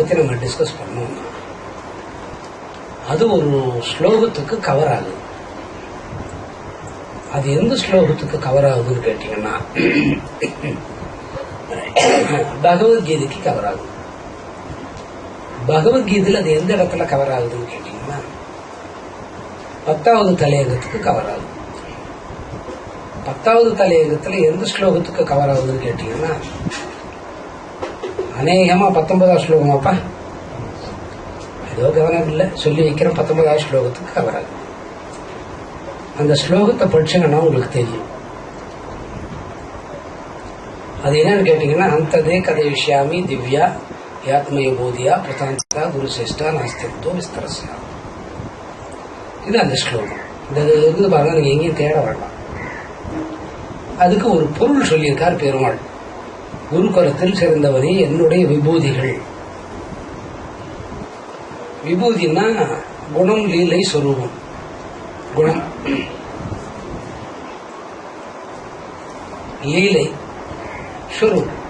பத்தி நம்ம டிஸ்கஸ் பண்ணோம். அது ஒரு ஸ்லோகத்துக்கு கவர் ஆகுது. அது எந்த ஸ்லோகத்துக்கு கவர் ஆகுதுன்னு கேட்டீங்கன்னா பகவத்கீதைக்கு கவர் ஆகுது. பகவத்கீதையில் அது எந்த இடத்துல கவர் ஆகுதுன்னு கேட்டீங்கன்னா 10வது தலையங்கத்துக்கு கவர் ஆகுது. 10வது தலையங்கத்தில் எந்த ஸ்லோகத்துக்கு கவர் ஆகுதுன்னு கேட்டீங்கன்னா அநேகமா 19வது ஸ்லோகமாப்பா, ஏதோ கவனம் இல்லை சொல்லி வைக்கிற 19வது ஸ்லோகத்துக்கு கவர் ஆகுது. அந்த ஸ்லோகத்தை படிச்சீங்கன்னா உங்களுக்கு தெரியும். அது என்னன்னு கேட்டீங்கன்னா அந்ததே கதை விஷயாமி திவ்யா யாத்மய போதியா பிரதாந்தா குரு சேஷ்டா நாஸ்தித்வ விஸ்தரஸ்யா. இது அந்த ஸ்லோகம். இந்த இருந்து பாருங்க, நீங்க எங்கேயும் தேட வேண்டாம். அதுக்கு ஒரு பொருள் சொல்லியிருக்கார் பெருமாள். குரு கரத்தில் சிறந்தவரே என்னுடைய விபூதிகள். விபூதினா குணம், லீலை, சொரூபம். குணம், லீலை, சொரூபம்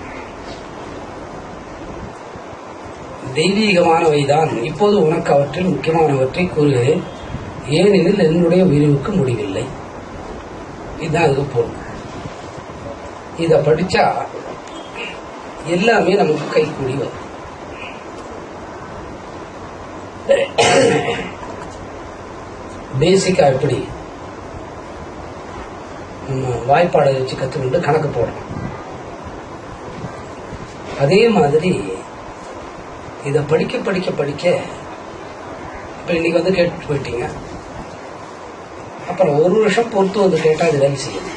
தெய்வீகமானவைதான். இப்போது உனக்கு அவற்றில் முக்கியமானவற்றை கூறுகிறேன், ஏனெனில் என்னுடைய விரிவுக்கு முடிவில்லை. இதுதான் அதுக்கு பொருள். இத படிச்சா எல்லாமே நமக்கு கைகூடி வரும். பேசிக்கா எப்படி நம்ம வாய்ப்பாடை வச்சு கத்துக்கிட்டு கணக்கு போடணும், அதே மாதிரி இத படிக்க படிக்க படிக்க இப்ப இன்னைக்கு வந்து கேட்டு போயிட்டீங்க, அப்புறம் ஒரு வருஷம் பொறுத்து வந்து கேட்டா அது வேலை செய்யும்.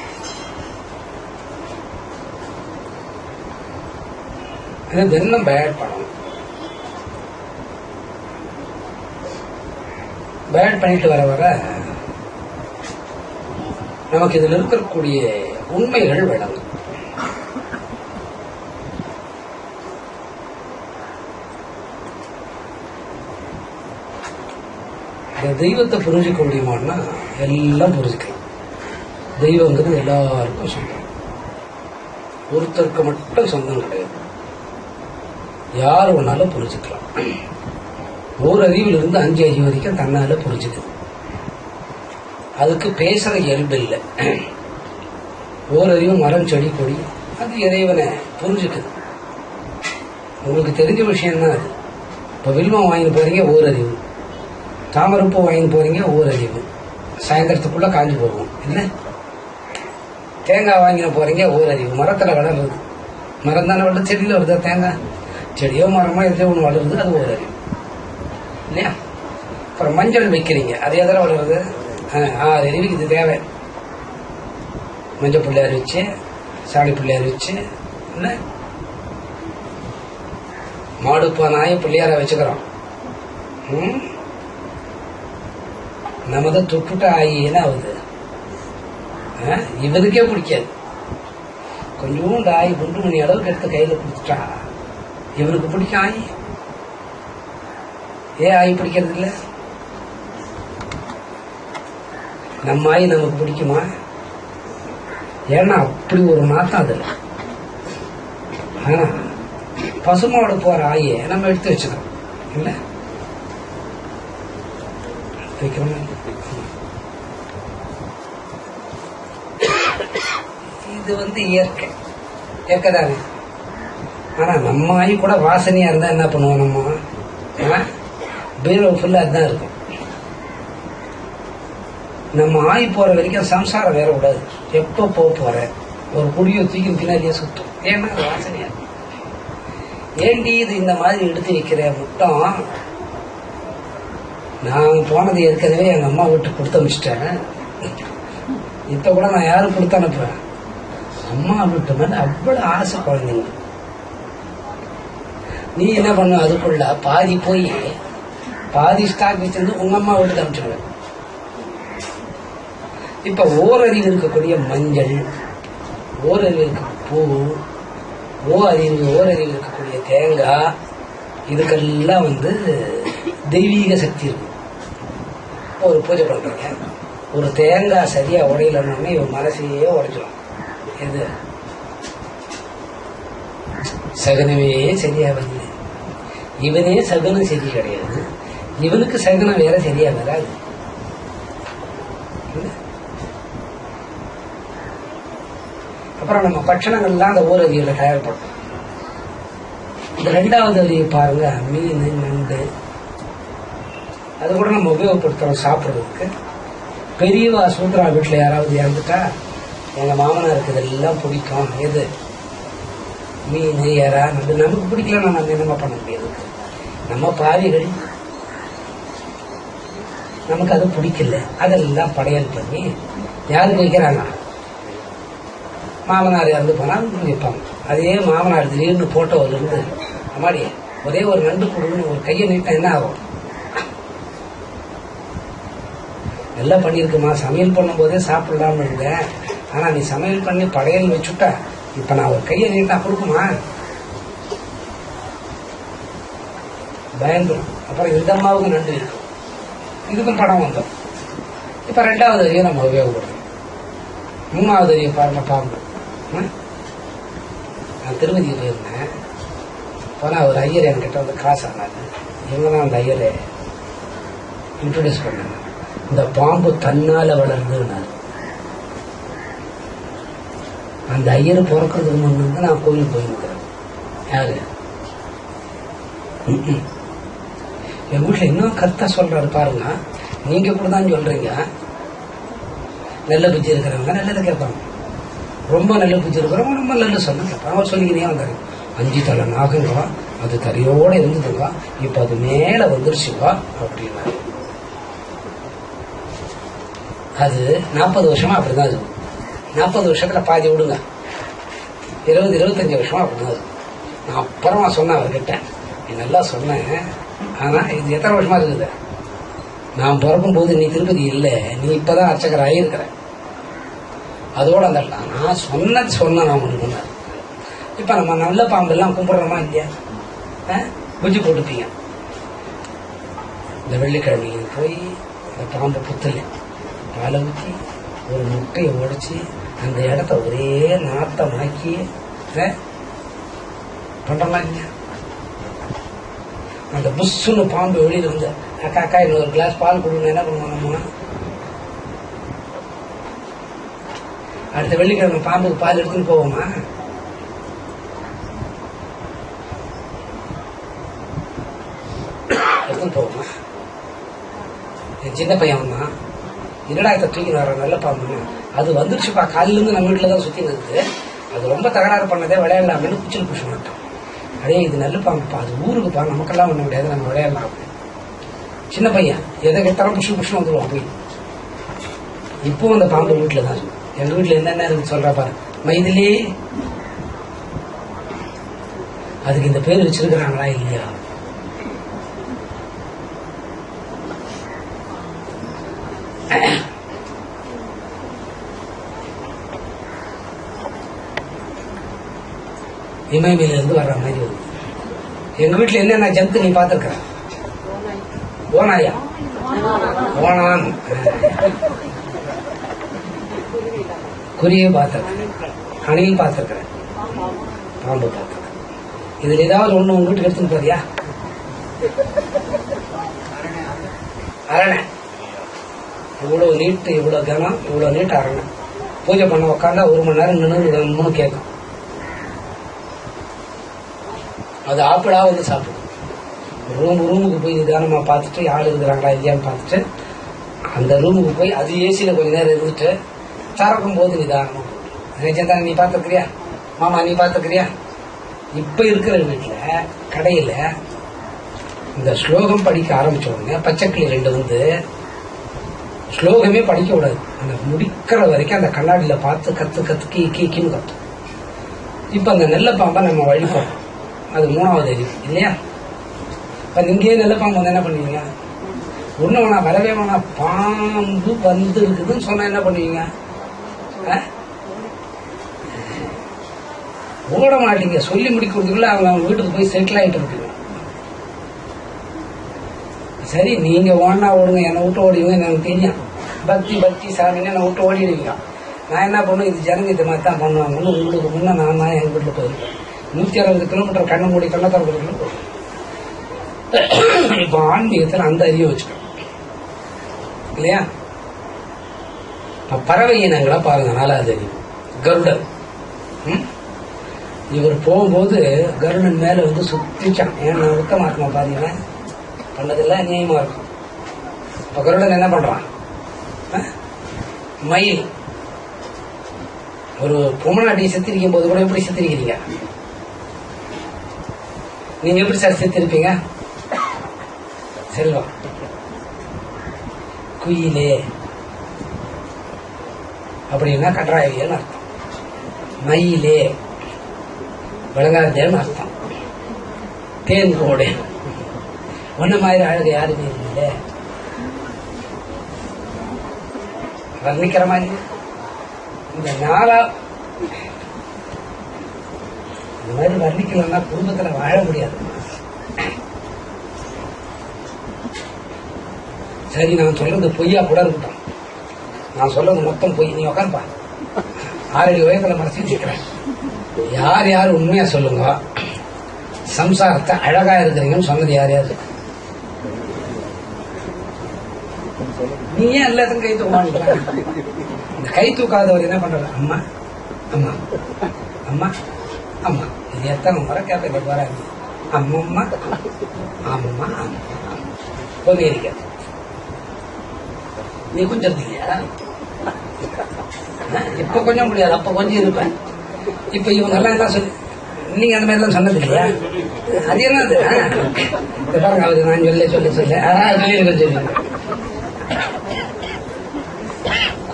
தினம் பேட் பண்ணணும். பேட் பண்ணிட்டு வர வர நமக்கு இதுல இருக்கக்கூடிய உண்மைகள் விளங்கும். இந்த தெய்வத்தை புரிஞ்சுக்க முடியுமான்னா எல்லாம் புரிஞ்சுக்கலாம். தெய்வங்கிறது எல்லாருக்கும் சொந்தம், ஒருத்தருக்கு மட்டும் சொந்தம் கிடையாது. யார் ஒன்னாலும் புரிஞ்சுக்கலாம். ஒரு அறிவில் இருந்து 5 அறிவு வரைக்கும் தன்னால புரிஞ்சுக்குது. அதுக்கு பேசுற இயல்பு இல்லை. ஓரறிவு மரம், செடி, கொடி, அது இறைவனை புரிஞ்சுக்குது. உங்களுக்கு தெரிஞ்ச விஷயம் தான் அது. இப்ப வில்வம் வாங்கி போறீங்க ஓரறிவு, தாமரப்பூ வாங்கி போறீங்க ஓரறிவு, சாயந்தரத்துக்குள்ள காஞ்சி போகும் இல்ல. தேங்காய் வாங்கின போறீங்க ஓரறிவு, மரத்துல வளருது. மரம் தானே வளருது, செடியில வருதா தேங்காய்? செடியோ மரமோ எதுலையோ ஒன்று வளருது, அது ஓரறிவு இல்லையா. அப்புறம் மஞ்சள் வைக்கிறீங்க, அது எதில் வளருது? 6 அறிவுக்கு இது தேவை. மஞ்சள் பிள்ளையார் வச்சு, சாணி பிள்ளையார் வச்சு, இல்ல மாடுப்பா நாய பிள்ளையார வச்சுக்கிறோம். நம்ம தான் தொட்டுட்ட ஆயின்னு ஆகுது. இவனுக்கே பிடிக்காது. கொஞ்சோண்டு ஆயி 2 மணி அளவுக்கு எடுத்து கையில கொடுத்துட்டா இவனுக்கு பிடிக்கும் ஆயி. ஏன் ஆயி பிடிக்கிறது இல்லை? நம்ம ஆயி நமக்கு பிடிக்குமா? ஏன்னா அப்படி ஒரு நாத்தம் அதுல. ஆனா பசுமாடு போற ஆயை நம்ம எடுத்து வச்சுக்கிறோம் இல்ல, வைக்கிறோம். இது வந்து இயற்கை, இயற்கை தானே. ஆனா நம்ம ஆயி கூட வாசனையா இருந்தா என்ன பண்ணுவோம்? நம்ம பீரோ ஃபுல்லா அதுதான் இருக்கும். நம்ம ஆயி போற வரைக்கும் சம்சாரம் வேற கூடாது. எப்ப போற ஒரு குடியோ தூக்கி பின்னாடியே சுத்தும். ஏன்னா வாசனையா இருக்கும். ஏண்டி இது இந்த மாதிரி எடுத்து வைக்கிற முட்டம்? நான் போனது ஏற்கனவே எங்க அம்மா வீட்டுக்கு கொடுத்து அனுப்பிச்சிட்டேன். இப்ப கூட நான் யாரும் கொடுத்து அனுப்புறேன்? அம்மா வீட்டு மேல அவ்வளவு ஆசை குழந்தைங்க. நீ என்ன பண்ண? அதுக்குள்ள பாதி போய் பாதி ஸ்டாக் வச்சிருந்து உங்க அம்மா வீட்டுக்கு அனுப்பிச்சிடுவேன். இப்ப ஓரறிவு இருக்கக்கூடிய மஞ்சள், ஓரறிவு இருக்க பூ, ஓரறிவு இருக்கக்கூடிய தேங்காய், இதுக்கெல்லாம் வந்து தெய்வீக சக்தி இருக்கு. ஒரு பூஜை பண்றீங்க, ஒரு தேங்காய் சரியா உடையலன்னு இவன் மனசையே உடைச்சிடும். எது சகனமே சரியா வந்து இவனே சகுனம் சரி கிடையாது, இவனுக்கு சகுனம் வேற சரியா வராது. அப்புறம் நம்ம பட்சணங்கள்லாம் அந்த ஓரறிவுல தயார்படும். இந்த 2வது அறிவு பாருங்க, மீன் நண்டு அது கூட நம்ம உபயோகப்படுத்துறோம் சாப்பிட்றதுக்கு. பெரியவா சூத்ரா வீட்டில் யாராவது இறந்துட்டா எங்க மாமனாருக்கு இதெல்லாம் பிடிக்கும். எது? மீன், ஏறா, நண்டு. நமக்கு பிடிக்கலன்னா நம்ம என்னமா பண்ண முடியாது? நம்ம பாவிகள், நமக்கு அது பிடிக்கல, அதெல்லாம் படையல் பண்ணி யாருக்கு வைக்கிறாங்க? மாமனார் இறந்து போனா வைப்பாங்க. அதே மாமனார் திடீர்னு போட்டோவில் இருந்து அம்மாடி ஒரே ஒரு நண்டு கொடுன்னு ஒரு கையை நீட்டா என்ன ஆகும்? நல்லா பண்ணியிருக்குமா, சமையல் பண்ணும் போதே சாப்பிடலாம்னு இருந்தேன், ஆனா நீ சமையல் பண்ணி படையல் வச்சுட்டா இப்ப நான் ஒரு கையை நீட்டா கொடுக்குமா? பயந்துடும். அப்புறம் இந்த அம்மாவுக்கு நண்டு இருக்கும், இதுக்கும் படம் வந்தோம். இப்ப 2வது அறிவை நம்ம உபயோகப்படுறோம். 3வது அறிவை பாருங்க, பாருங்க. நான் திருமதியில் இருந்தேன், போனா ஒரு ஐயர் என்கிட்ட வந்து காசு ஆனாரு. இவங்க தான் அந்த ஐயரை இன்ட்ரோடியூஸ் பண்ணாங்க. இந்த பாம்பு தன்னால வளர்ந்துனாரு. அந்த ஐயர் பிறக்கிறதுக்கு முன்னு நான் கோயில் போயிருக்கிறேன். யாரு? என் வீட்டுல இன்னும் கருத்தா சொல்றாரு பாருங்க. நீங்க இப்படிதான் சொல்றீங்க, நல்ல புத்தி இருக்கிறவங்க நல்லதை கேட்பாங்க, ரொம்ப நல்ல புத்தி இருக்கிறவங்க ரொம்ப நல்ல சொல்ல கேட்பாங்க. அவர் சொல்லிக்கினே வந்தாரு, 5 தலை நாகுங்க, அது தரையோட இருந்ததுங்க, இப்ப அது மேல வந்துருச்சுவா அப்படின்னா. அது 40 வருஷமா அப்படிதான் இருக்கும். 40 வருஷத்துல பாதி விடுங்க, 20-25 வருஷமா அப்படிதான் இருக்கும். நான் அப்புறமா சொன்னேன் அவர்கிட்ட, நீ நல்லா சொன்னேன், ஆனா இது எத்தனை வருஷமா இருக்குது? நான் பிறக்கும் போது நீ திருப்பதி இல்லை, நீ இப்பதான் அர்ச்சகர் ஆகியிருக்கிற. அதோட அந்த நான் சொன்ன நான் உங்களுக்கு. இப்ப நம்ம நல்ல பாம்பு எல்லாம் கும்பிடுறோமா இல்லையா? குஜி போட்டுப்பீங்க. இந்த வெள்ளிக்கிழமையில போய் இந்த பாம்பு புத்தல பாலை ஊற்றி ஒரு முட்டையை உடைச்சி அந்த இடத்த ஒரே நாத்தமாக்கி பண்றோமா இல்லையா? அந்த புஷ்ஷுன்னு பாம்பு வெளியில வந்து அக்கா அக்கா இன்னொரு கிளாஸ் பால் கொடுக்கணும், என்ன பண்ணுவோம் நம்ம? அடுத்த வெள்ளிக்கிழமை பாம்புக்கு பால் எடுத்துன்னு போவோமா? எடுத்துன்னு போவோமா? என் சின்ன பையன் வந்தான், என்னடா இதை தூக்கி வர நல்ல பாம்பு, அது வந்துருச்சுப்பா, காலில இருந்து நம்ம வீட்டுல தான் சுத்தி நிறுத்து, அது ரொம்ப தகராறு பண்ணதே, விளையாடலாம்னு குச்சில் புஷ் மாட்டோம். அடே இது நல்ல பாம்புப்பா, அது ஊருக்குப்பா, நமக்கெல்லாம் பண்ண முடியாது, நம்ம விளையாடலாம். சின்ன பையன் எதை கேட்டாலும் புஷு புஷ்னு வந்துடுவான் போய். இப்போ அந்த பாம்பு வீட்டுல தான். எங்க வீட்டுல என்னென்ன இருக்கு சொல்ற பாரு. மைதிலி, அதுக்கு இந்த பேர் வச்சிருக்கிறாங்களா இல்லையா? இமயமலையில இருந்து வர்ற மாதிரி வருது. எங்க வீட்டுல என்னென்ன ஜந்து நீ பாத்துருக்க? ஓனாயா? ஓனான், குருவியை பார்த்திருக்கிறேன், அணில் பார்த்திருக்கிறேன், பாம்பு பார்த்திருக்கிறேன். இதுல ஏதாவது ஒண்ணு உங்க வீட்டுக்கு எடுத்துன்னு போறியா? அரணை இவ்வளவு நீட்டு, இவ்வளவு கனம், இவ்வளவு நீட்டு அரணை. பூஜை பண்ண உட்காந்தா 1 மணி நேரம் நின்று கேட்கும். அது ஆப்பிளா வந்து சாப்பிடும். ரூமுக்கு போய் நிதானமா பார்த்துட்டு யாரு இருக்கிறாங்களா இல்லையான்னு பார்த்துட்டு அந்த ரூமுக்கு போய் அது ஏசியில கொஞ்ச நேரம் இருந்துட்டு திறக்கும் போது நிதானமா. நிஜம்தான், நீ பார்த்துக்கிறியா மாமா? நீ பார்த்துக்கிறியா? இப்ப இருக்கிற வீட்டுல கடையில இந்த ஸ்லோகம் படிக்க ஆரம்பிச்ச உடனே பச்சைக்கிளி 2 வந்து ஸ்லோகமே படிக்க கூடாது, அந்த முடிக்கிற வரைக்கும் அந்த கண்ணாடியில பார்த்து கத்து கீக்கின்னு கத்தும். இப்ப அந்த நெல்ல பாம்பை நம்ம வழிபோம், அது 3வது அறிவு இல்லையா? இப்ப நீங்க நெல்ல பாம்பு வந்து என்ன பண்ணுவீங்க? ஒண்ணு வேணா, வரவே வேணா, பாம்பு வந்து இருக்குதுன்னு சொன்னா என்ன பண்ணுவீங்க? ஓட மாட்டீங்க. சொல்லி முடிக்கிறதுக்குள்ள அவங்க வீட்டுக்கு போய் செட்டில் ஆயிட்டு இருப்பீங்க. சரி, நீங்க ஓடனா ஓடுங்க, என்னை விட்டு ஓடிடுங்க, எனக்கு தெரியும். பக்தி சாமின்னு என்னை விட்டு ஓடிடுவீங்க. நான் என்ன பண்ணுவேன், இது ஜனங்க இது மாதிரி தான் பண்ணுவாங்கன்னு உங்களுக்கு முன்ன நான் எங்க வீட்டுல போயிருக்கேன். 160 கிலோமீட்டர் கண்ணு மூடி கண்ணை திறக்கிறதுக்குள்ள இப்போ ஆன்மீகத்தில் அந்த அறிவை வச்சுக்கணும் இல்லையா? பறவை இனங்களை பாருங்க, 4வது அறிவு கருடன். இவர் போகும்போது கருடன் மேல வந்து சுத்திச்சான். ஏன்னா உத்தமாத்மா பாத்தீங்கன்னா பண்ணதெல்லாம் நியாயமா இருக்கும். இப்ப கருடன் என்ன பண்றான்? மயில் ஒரு பொம்மநாட்டியை செத்திருக்கும் போது கூட எப்படி செத்திருக்கிறீங்க நீங்க? எப்படி சார் செத்திருப்பீங்க? செல்வம் குயிலே அப்படின்னா கன்றாவியன்னு அர்த்தம். மயிலே விளங்காதேன்னு அர்த்தம். தேன் கோடு ஒன்ன மாதிரி அழகு யாருமே இல்லை. வர்ணிக்கிற மாதிரி இந்த இந்த மாதிரி வர்ணிக்கலன்னா குடும்பத்துல வாழ முடியாது. சரி, நான் சொல்றது பொய்யா கூட இருக்கட்டும். நான் சொல்றது மொத்தம் பொய். நீ உட்காருப்பா, 6 அடி உயரத்துல மறைச்சிட்டு இருக்கிறேன். யார் யார் உண்மையா சொல்லுங்க, சம்சாரத்தை அழகா இருக்கிறீங்கன்னு சொன்னது யார் யாரு? நீ ஏன் எல்லாத்தையும் கை தூக்க? இந்த கை தூக்காதவர் என்ன பண்றாரு? அம்மா அம்மா அம்மா அம்மா. இது எத்தனை முறை கேட்க போறாங்க. அம்மம்மா ஆமம்மா ஆமா பொண்ணு இருக்க. நீ கொஞ்சம் இல்லையா? இப்ப கொஞ்சம் முடியாது, அப்ப கொஞ்சம் இருப்பேன். இப்ப இவங்க எல்லாம் என்ன சொல்லி நீங்க அந்த மாதிரி எல்லாம் சொன்னது இல்லையா? அது என்னது பாருங்க, அவரு நான் சொல்ல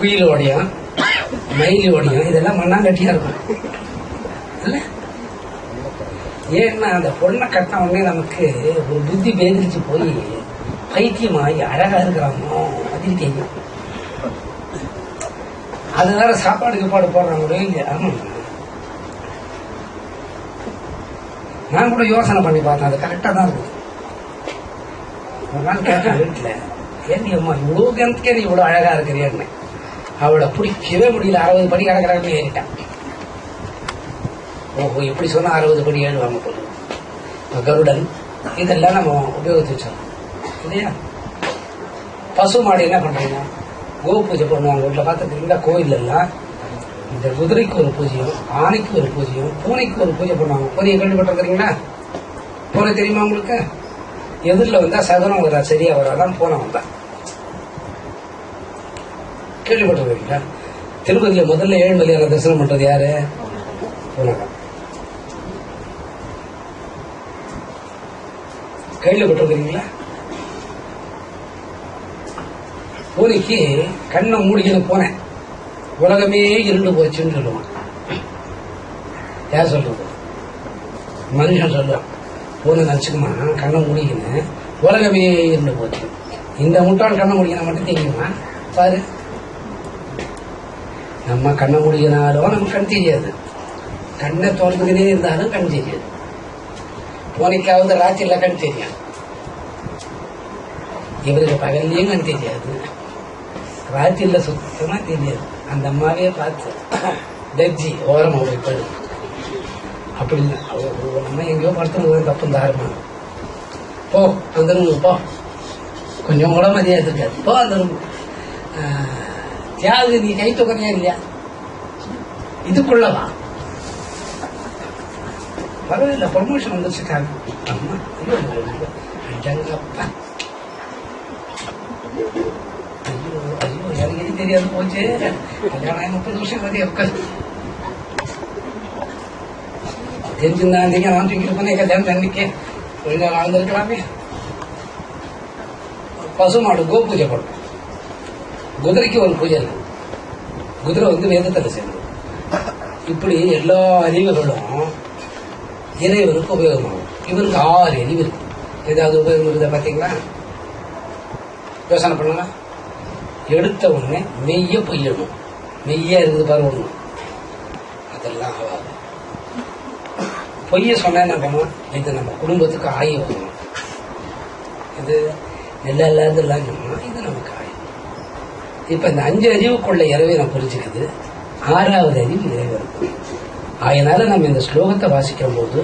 குயிலோடையும் மயிலோடையும் இதெல்லாம் மண்ணாங்கட்டியா இருக்கும் இல்ல? ஏன்னா அந்த பொண்ணை கட்டின உடனே நமக்கு ஒரு புத்தி பேதிரிச்சு போய் பைத்தியமாகி அழகா இருக்கிறாமோ அது தெரியும். அது வேற சாப்பாடு கீப்பாடு போடுறாங்களோ இல்லையா? ஆமா, நான் கூட யோசனை பண்ணி பார்த்தேன், அது கரெக்டா தான் இருக்குது. ஒரு நாள் கேட்டேன் வீட்டுல, ஏன் அம்மா இவ்வளவு கிணத்துக்கே நீ இவ்வளவு அழகா இருக்கிறேன்னு. அவளை பிடிக்கவே முடியல. 60 படி கடற்கரை ஏறிட்டான். ஓஹோ, எப்படி சொன்னா 60 படி ஏழுவாங்க போது. கருடன் இதெல்லாம் நம்ம உபயோகித்து வச்சோம் இல்லையா? பசு மாடு என்ன பண்றாங்க? கோ பூஜை பண்ணுவாங்க. வீட்டுல பார்த்துருக்கீங்களா? கோயில் எல்லாம் இந்த குதிரைக்கு ஒரு பூஜையும், ஆணைக்கு ஒரு பூஜையும், பூனைக்கு ஒரு பூஜை பண்ணுவாங்க. பூனையை கேள்விப்பட்டிருக்கிறீங்களா? பூனை தெரியுமா உங்களுக்கு? எதிரில் வந்தா சகனம் வரா, சரியா வராதான் பூனை வந்தா. கேள்விப்பட்டிருக்கீங்களா? திருப்பதியில முதல்ல ஏழுமலையான தரிசனம் பண்றது யாரு? பூனைதான். கேள்விப்பட்டிருக்கீங்களா? பூனைக்கு கண்ணை மூடிக்கணும் போனேன், உலகமே இருண்டு போச்சுன்னு சொல்லுவான். யார் சொல்றது? மனுஷன் சொல்லுவான். பூனை நினைச்சுக்குமா கண்ணை மூடிக்கணும் உலகமே இருண்டு போச்சு. இந்த முட்டாள் கண்ணை முடிக்கணும் மட்டும் தெரியுமா? பாரு, நம்ம கண்ணை முடிக்கினாலும் நமக்கு கண் தெரியாது, கண்ணை திறந்துக்கிட்டே இருந்தாலும் கண் தெரியாது. பூனைக்காவது ராத்திரில கண் தெரியும், இவருக்கு பகல்லையும் கண் தெரியாது, ராத்திரில சுத்தமா தெரியாது. அந்த அம்மாவே பார்த்து தர்ஜி ஓரமா போய் அப்படி இல்லை. நம்ம எங்கேயோ படுத்துறது தப்பு தாரமா. போ அந்த ரூம் போ, கொஞ்சம் கூட மரியாதை இருக்காது. போ அந்த ரூம். தியாகு நீ கை தூக்கறியா இல்லையா? இதுக்குள்ளவா? பரவாயில்ல, ப்ரமோஷன் வந்துருச்சுக்காங்க. அம்மா அப்பா, ஐயோ ஐயோ, எனக்கு எது தெரியாது போச்சு. கல்யாணம் 30 வருஷம் வரையும் உட்காந்து தெரிஞ்சிருந்தா நான் தூக்கிட்டு போனேன். கல்யாணம் தண்ணிக்கு கொஞ்சம் வாழ்ந்துருக்கலாமே. பசுமாடு கோ பூஜை பண்ணும். குதிரைக்கு ஒரு பூஜை இருக்கு. குதிரை வந்து வேதத்தில் சேர்ந்து. இப்படி எல்லா அறிவுகளும் இறைவனுக்கு உபயோகமாகும். இவருக்கு 6 அறிவு இருக்கு. ஏதாவது உபயோகம் இருக்குதா பாத்தீங்களா? யோசனை பண்ணுங்க. எடுத்த உடனே மெய்ய பொய்யணும். மெய்யா இருக்குது பாரு ஒண்ணு, அதெல்லாம் ஆகாது. பொய்ய சொன்னா என்ன பண்ணுவோம்? இது நம்ம குடும்பத்துக்கு ஆகி வரணும், இது நெல்ல இல்லாத இது நமக்கு ஆகி. இப்ப இந்த 5 அறிவுக்குள்ள இறைவனை புரிஞ்சுக்குது. 6வது அறிவு இறைவனுக்கு. அதனால நம்ம இந்த ஸ்லோகத்தை வாசிக்கிற போது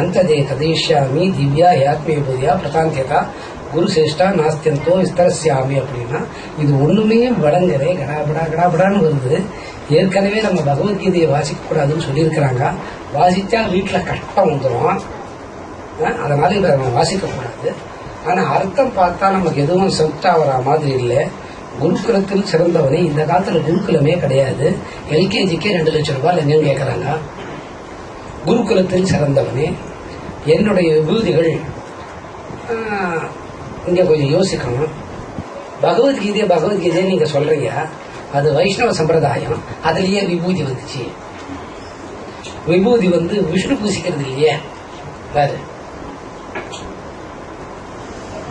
அந்த தே கதேஷ்யாமி திவ்யா யாத்மே பூதியா பிரதாந்தியதா குரு சேஷ்டா நாஸ்தியந்தோ விஸ்தரஸ்யாமி அப்படின்னா இது ஒண்ணுமே வழங்கலே கடாபடா கடாபடான்னு வருது. ஏற்கனவே நம்ம பகவத்கீதையை வாசிக்க கூடாதுன்னு சொல்லியிருக்கிறாங்க. வாசிச்சா வீட்டுல கஷ்டம் வந்துடும், அதனால இதை நம்ம வாசிக்க கூடாது. ஆனா அர்த்தம் பார்த்தா நமக்கு எதுவும் செப்டா வர மாதிரி இல்லை. குருகுலத்தில் சிறந்தவனே, இந்த காலத்துல குருகுலமே கிடையாது. எல்கேஜிக்கே 2 லட்சம் ரூபாய் லஞ்சம் கேட்கறாங்க. குருகுலத்தில் சிறந்தவனே, என்னுடைய விபூதிகள் இங்க கொஞ்சம் யோசிக்கணும். பகவத்கீதை நீங்க சொல்றீங்க, அது வைஷ்ணவ சம்பிரதாயம், அதுலயே விபூதி வந்துச்சு. விபூதி விஷ்ணு பூசிக்கிறது இல்லையே, வேறு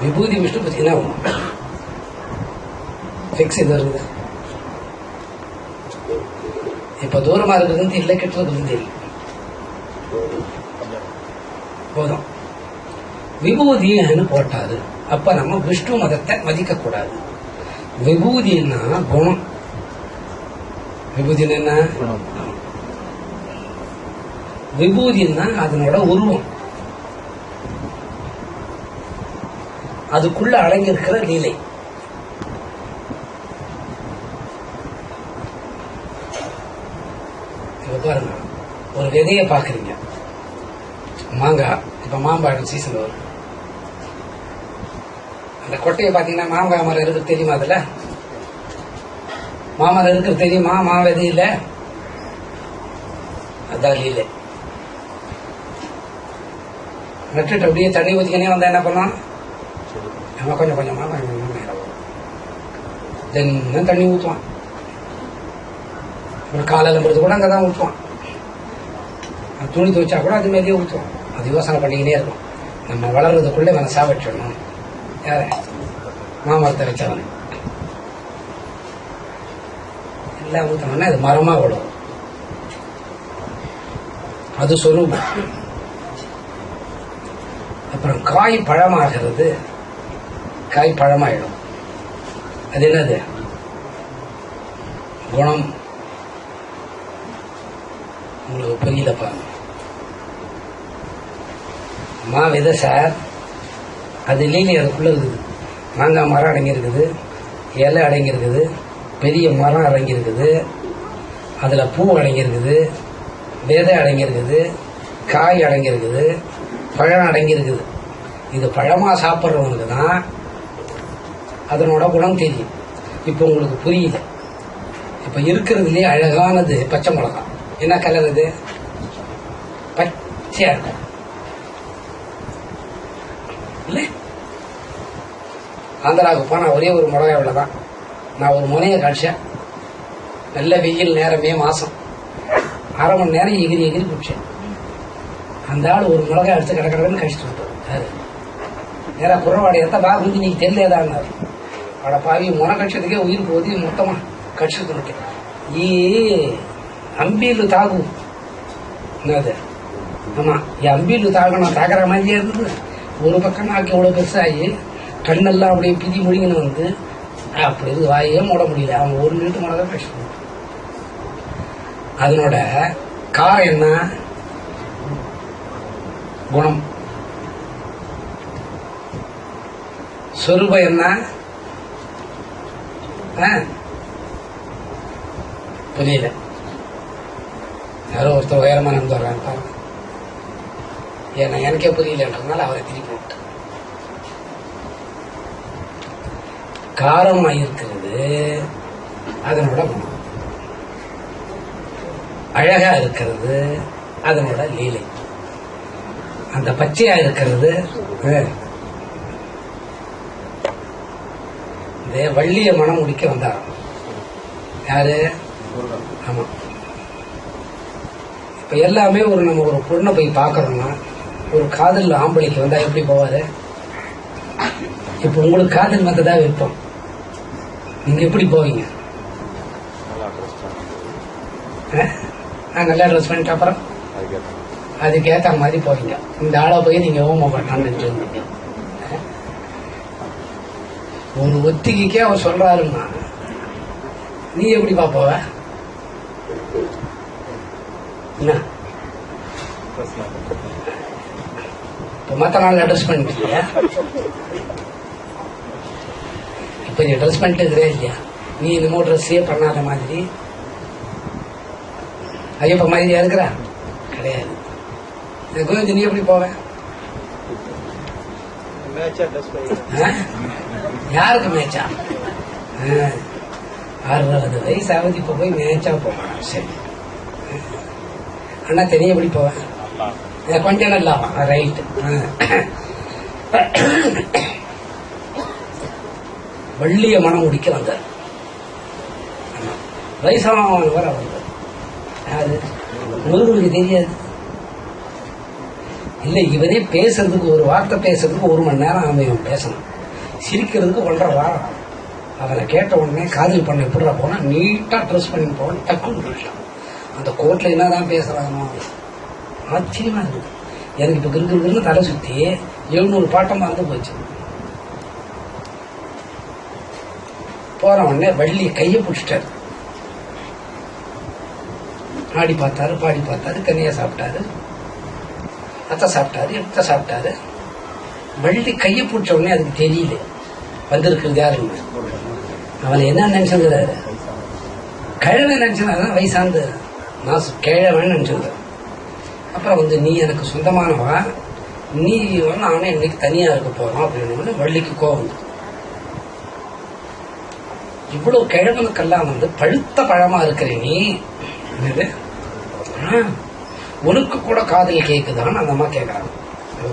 விபூதி விஷ்ணு பூசி என்ன பிக்ஸ் இது வருது. இப்ப தூரமா இருக்கிறது இல்லை, கெட்டுறது தெரியும். போதும் விபூதின்னு போட்டாரு. அப்ப நம்ம விஷ்ணு மதத்தை மதிக்க கூடாது. விபூதினா குணம். விபூதி என்ன? விபூதினா அதனோட உருவம், அதுக்குள்ள அடங்கியிருக்கிற லீலை. பாருங்க, ஒரு விதைய பாக்குறீங்க, மாங்காய். இப்ப மாம்பழம் சீசன் வரும். அந்த கொட்டையை பாத்தீங்கன்னா மாங்காய் மரம் இருக்கு தெரியுமா? அதுல மாமரம் இருக்கு தெரியுமா? விதை இல்ல, அதான் இல்லை. நட்டுட்டு அப்படியே தண்ணி ஊத்திக்கனே வந்தா என்ன பண்ணும்? நம்ம கொஞ்சம் கொஞ்சமா தினம் தண்ணி ஊற்றுவான். ஒரு காலம்புறது கூட அங்கதான் ஊற்றுவான். துணி துவைச்சா கூட அது மாதிரியே ஊற்றுவோம். அது யோசனை பண்ணிக்கினே இருக்கும். நம்ம வளர்றதுக்குள்ளே மனசா வச்சிடணும். யார மாமரத்தை வச்சவன் எல்லாம் ஊத்தணும்னா அது மரமா விடும். அது சொரூபம். அப்புறம் காய் பழமாகிறது. காய் பழமாயிடும். அது என்னது? குணம். உங்களுக்கு புரியலப்பா. விதை சார், அது இல்லைன்னு அதுக்குள்ள இருக்குது. மாங்காய் மரம் அடங்கியிருக்குது, இலை அடங்கியிருக்குது, பெரிய மரம் அடங்கியிருக்குது, அதுல பூ அடங்கியிருக்குது, விதை அடங்கியிருக்குது, காய் அடங்கியிருக்குது, பழம் அடங்கியிருக்குது. இது பழமா சாப்பிட்றவனுக்கு தான் அதனோட குணம் தெரியும். இப்ப உங்களுக்கு புரியல. இப்ப இருக்கிறதுலயே அழகானது பச்சை மிளகாய். என்ன கலர்? இது பச்சையா இருக்கும் இல்ல? ஆந்திராவுக்கு போனா ஒரே ஒரு மிளகாய் உள்ளதான். நான் ஒரு முனைய காய்ச்சேன். நல்ல வெயில் நேரம், மே மாசம். 1/2 மணி நேரம் எகிரி எகிரி குடிச்சேன். அந்த ஆள் ஒரு மிளகாய் எடுத்து கிடக்கிறவன்னு கழிச்சுட்டு விட்டாரு. நேரம் குறவாடை எத்த பா குஞ்சு நீங்க தெரியலேதான்னாரு. அவட பாவி முனை கட்சத்துக்கே உயிர் போதி மொத்தமா கட்சிட்டு விட்டேன். ஈ அம்பீலு தாகு என்னது? ஆமா, என் அம்பீலு தாகு நான் தாக்குற மாதிரியே இருந்தது. ஒரு பக்கம் நாக்கு எவ்வளவு பெருசாகி கண்ணெல்லாம் அப்படியே பிதி மொழிங்கன்னு அப்படி இருந்து வாயே மூட முடியல. அவன் 1 மினிட் மூலதான் கஷ்டம். அதனோட காரம் என்ன? குணம். சொரூபம் என்ன? புரியல. யாரோ ஒருத்தர் உயரமா நடந்து வர்றாங்க பாருங்க. ஏன்னா எனக்கே புரியலன்றதுனால அவரை திருப்பி விட்டு. காரமா இருக்கிறது அதனோட குணம், அழகா இருக்கிறது அதனோட லீலை, அந்த பச்சையா இருக்கிறது இந்த வள்ளிய மனம் முடிக்க வந்தார். யாரு? ஆமா. இப்ப எல்லாமே நம்ம ஒரு பொண்ணை போய் பாக்கறோம்னா, ஒரு காதல் ஆம்பளைக்கு வந்தா எப்படி போவாரு? இப்ப உங்களுக்கு காதல் வந்ததா விருப்பம், நீங்க எப்படி போவீங்க? நல்லா ட்ரெஸ் பண்ணிட்டு அப்புறம் அதுக்கேற்ற மாதிரி போவீங்க. இந்த ஆளை போய் நீங்க ஓம பண்ணான்னு நினைச்சிருந்தீங்க. ஒரு ஒத்திகைக்கே அவர் சொல்றாருன்னா நீ எப்படி போவ? என்ன இப்போ மற்ற நாள் ட்ரெஸ் பண்ணிட்டியா? இப்போ நீ ட்ரெஸ் பண்ணிட்டு இருக்கிறே இல்லையா? நீ என்னமோ ட்ரெஸ்ஸே பண்ணாத மாதிரி ஐயப்ப மாதிரியா இருக்கிறா? கிடையாது. கோவிந்த், நீ எப்படி போவேன்? யாருக்கு மேட்சா? 60 வயசு ஆகுது, இப்ப போய் மேட்சா போவேன். சரி அண்ணா, தெரிய எப்படி போவேன்? கொஞ்சம் நல்லா ரைட். வள்ளிய மனம் முடிக்க வந்தார். வயசானவன் வர வந்தார். யாரு? முருகனுக்கு தெரியாது. இல்ல, இவரே பேசுறதுக்கு, ஒரு வார்த்தை பேசுறதுக்கு 1 மணி நேரம் அவன் பேசணும். சிரிக்கிறதுக்கு 1.5 வாரம். அவனை கேட்ட உடனே காதல் பண்ண எப்படிடா போனா, நீட்டா ட்ரெஸ் பண்ணி போன டக்குன்னு போயிட்டான். அந்த கோர்ட்ல என்னதான் பேசுறாங்க, ஆச்சரியமா இருக்குது. எனக்கு இப்ப கிருன்னு தலை சுத்தி 700 பாட்டம் மறந்து போச்சு. போற உடனே வள்ளி கையை பிடிச்சிட்டாரு. ஆடி பார்த்தாரு, பாடி பார்த்தாரு, கனியா சாப்பிட்டாரு, அத்தை சாப்பிட்டாரு, எடுத்த சாப்பிட்டாரு. வள்ளி கையை பிடிச்ச உடனே அதுக்கு தெரியல வந்திருக்கிறது யாருன்னு. அவனை என்ன நினைச்சிருந்தாரு? கிழவன் நினைச்சிருந்தான். வயசாந்து நான் கிழவன் நினைச்சிருந்தேன். அப்புறம் வந்து, நீ எனக்கு சொந்தமானவா, நீ அவனே இன்னைக்கு தனியா இருக்க போறோம் அப்படின்னு வள்ளிக்கு கோபம். இவ்வளவு கிழவனுக்கெல்லாம் வந்து பழுத்த பழமா இருக்கிற நீ, உனக்கு கூட காதல் கேக்குதான்னு அந்த அம்மா கேட்கறாங்க.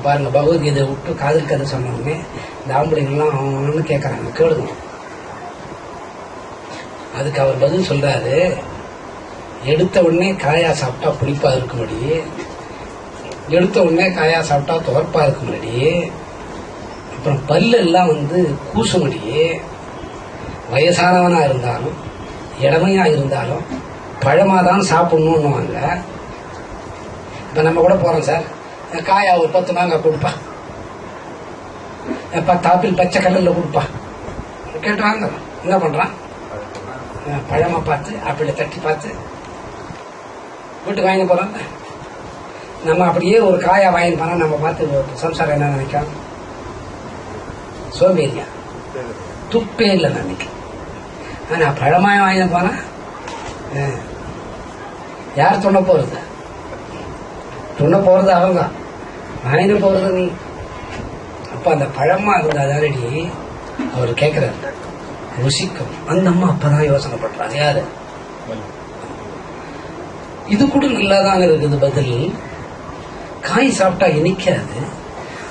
பாருங்க, பகவத்கீதை விட்டு காதல் கதை சொன்னோடனே இந்த ஆம்பளைங்கெல்லாம் அவனு கேட்கறாங்க. கேளுங்க. அதுக்கு அவர் பதில் சொல்றாரு, எடுத்த உடனே காயா சாப்பிட்டா புளிப்பா இருக்கும்படி, எடுத்த உடனே காயா சாப்பிட்டா துவர்ப்பா இருக்கும்படி, அப்புறம் பல்லு எல்லாம் வந்து கூசும்படி, வயசானவனா இருந்தாலும் இளமையா இருந்தாலும் பழமாதான் சாப்பிடணும்னுவாங்க. இப்ப நம்ம கூட போறோம், சார் காயா ஒரு 10 மாங்காய் கொடுப்பா, 10 ஆப்பிள் பச்சை கல்லில் கொடுப்பா கேட்டு வாங்க. என்ன பண்றான்? பழமா பார்த்து ஆப்பிளை தட்டி பார்த்து வீட்டுக்கு வாங்கி போறோம். நம்ம அப்படியே ஒரு காயா வாங்கி போனா நம்ம பார்த்து சம்சாரம் என்ன நினைக்கும்? சோம்பேறியா? துப்பே இல்லை நினைக்க. ஆனா பழமாய வாங்கி போனா யார் துண்ண போறது? துண்ண போறது அவங்க, வாங்கி போறது நீ. அப்ப அந்த பழமா இருந்தாடி அவர் கேட்கிறாரு, ருசிக்கும். அந்த அம்மா அப்பதான் யோசனை பண்றாங்க. யாரு? இது கூட நல்லாதான் இருக்குது பதில். காய் சாப்பிட்டா இனிக்காது,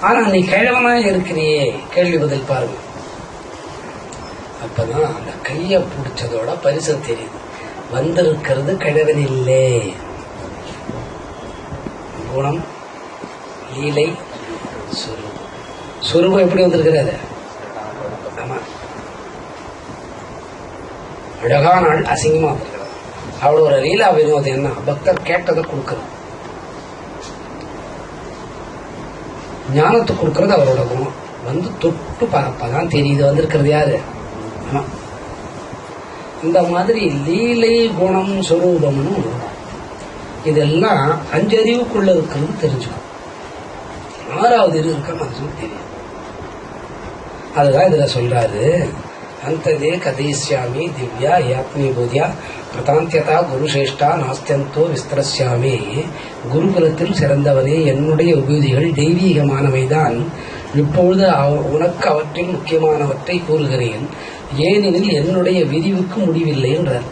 ஆனா நீ கிழவனா இருக்கிறியே. கேள்வி பதில் பாருங்க. அப்பதான் அந்த கைய பிடிச்சதோட பரிசு தெரியுது. வந்திருக்கிறது கிழவன் இல்லை, குணம், லீலை, சுரூபம். சுரூபம் எப்படி வந்திருக்கிறாரு? ஆமா, அழகான ஆள் அசிங்கமா வந்திருக்கிறார். அவளோட ஒரு லீலா வினோதம் என்ன? பக்தர் கேட்டதை கொடுக்கிறது, ஞானத்தை கொடுக்கறது அவரோட குணம். வந்து தொட்டு பார்ப்பதான் தெரியுது வந்திருக்கிறது யாரு. இந்த மாதிரி லீலை, குணம், சொரூபம்னு இதெல்லாம் 5 அறிவுக்குள்ள இருக்கிறது தெரிஞ்சுக்கும். 6வது அறிவு இருக்க மனசுக்கு தெரியும். அதுதான் இதுல சொல்றாரு, அந்ததே கதைஸ்யாமி திவ்யா யாத்மி போதியா பிரதாந்தியதா குருசேஷ்டா நாஸ்தியந்தோ விஸ்தரஸ்யாமி. குருகுலத்தில் சிறந்தவனே, என்னுடைய உபூதிகள் தெய்வீகமானவைதான். இப்பொழுது உனக்கு அவற்றில் முக்கியமானவற்றை கூறுகிறேன், ஏனெனில் என்னுடைய விரிவுக்கு முடிவில்லை என்றார்.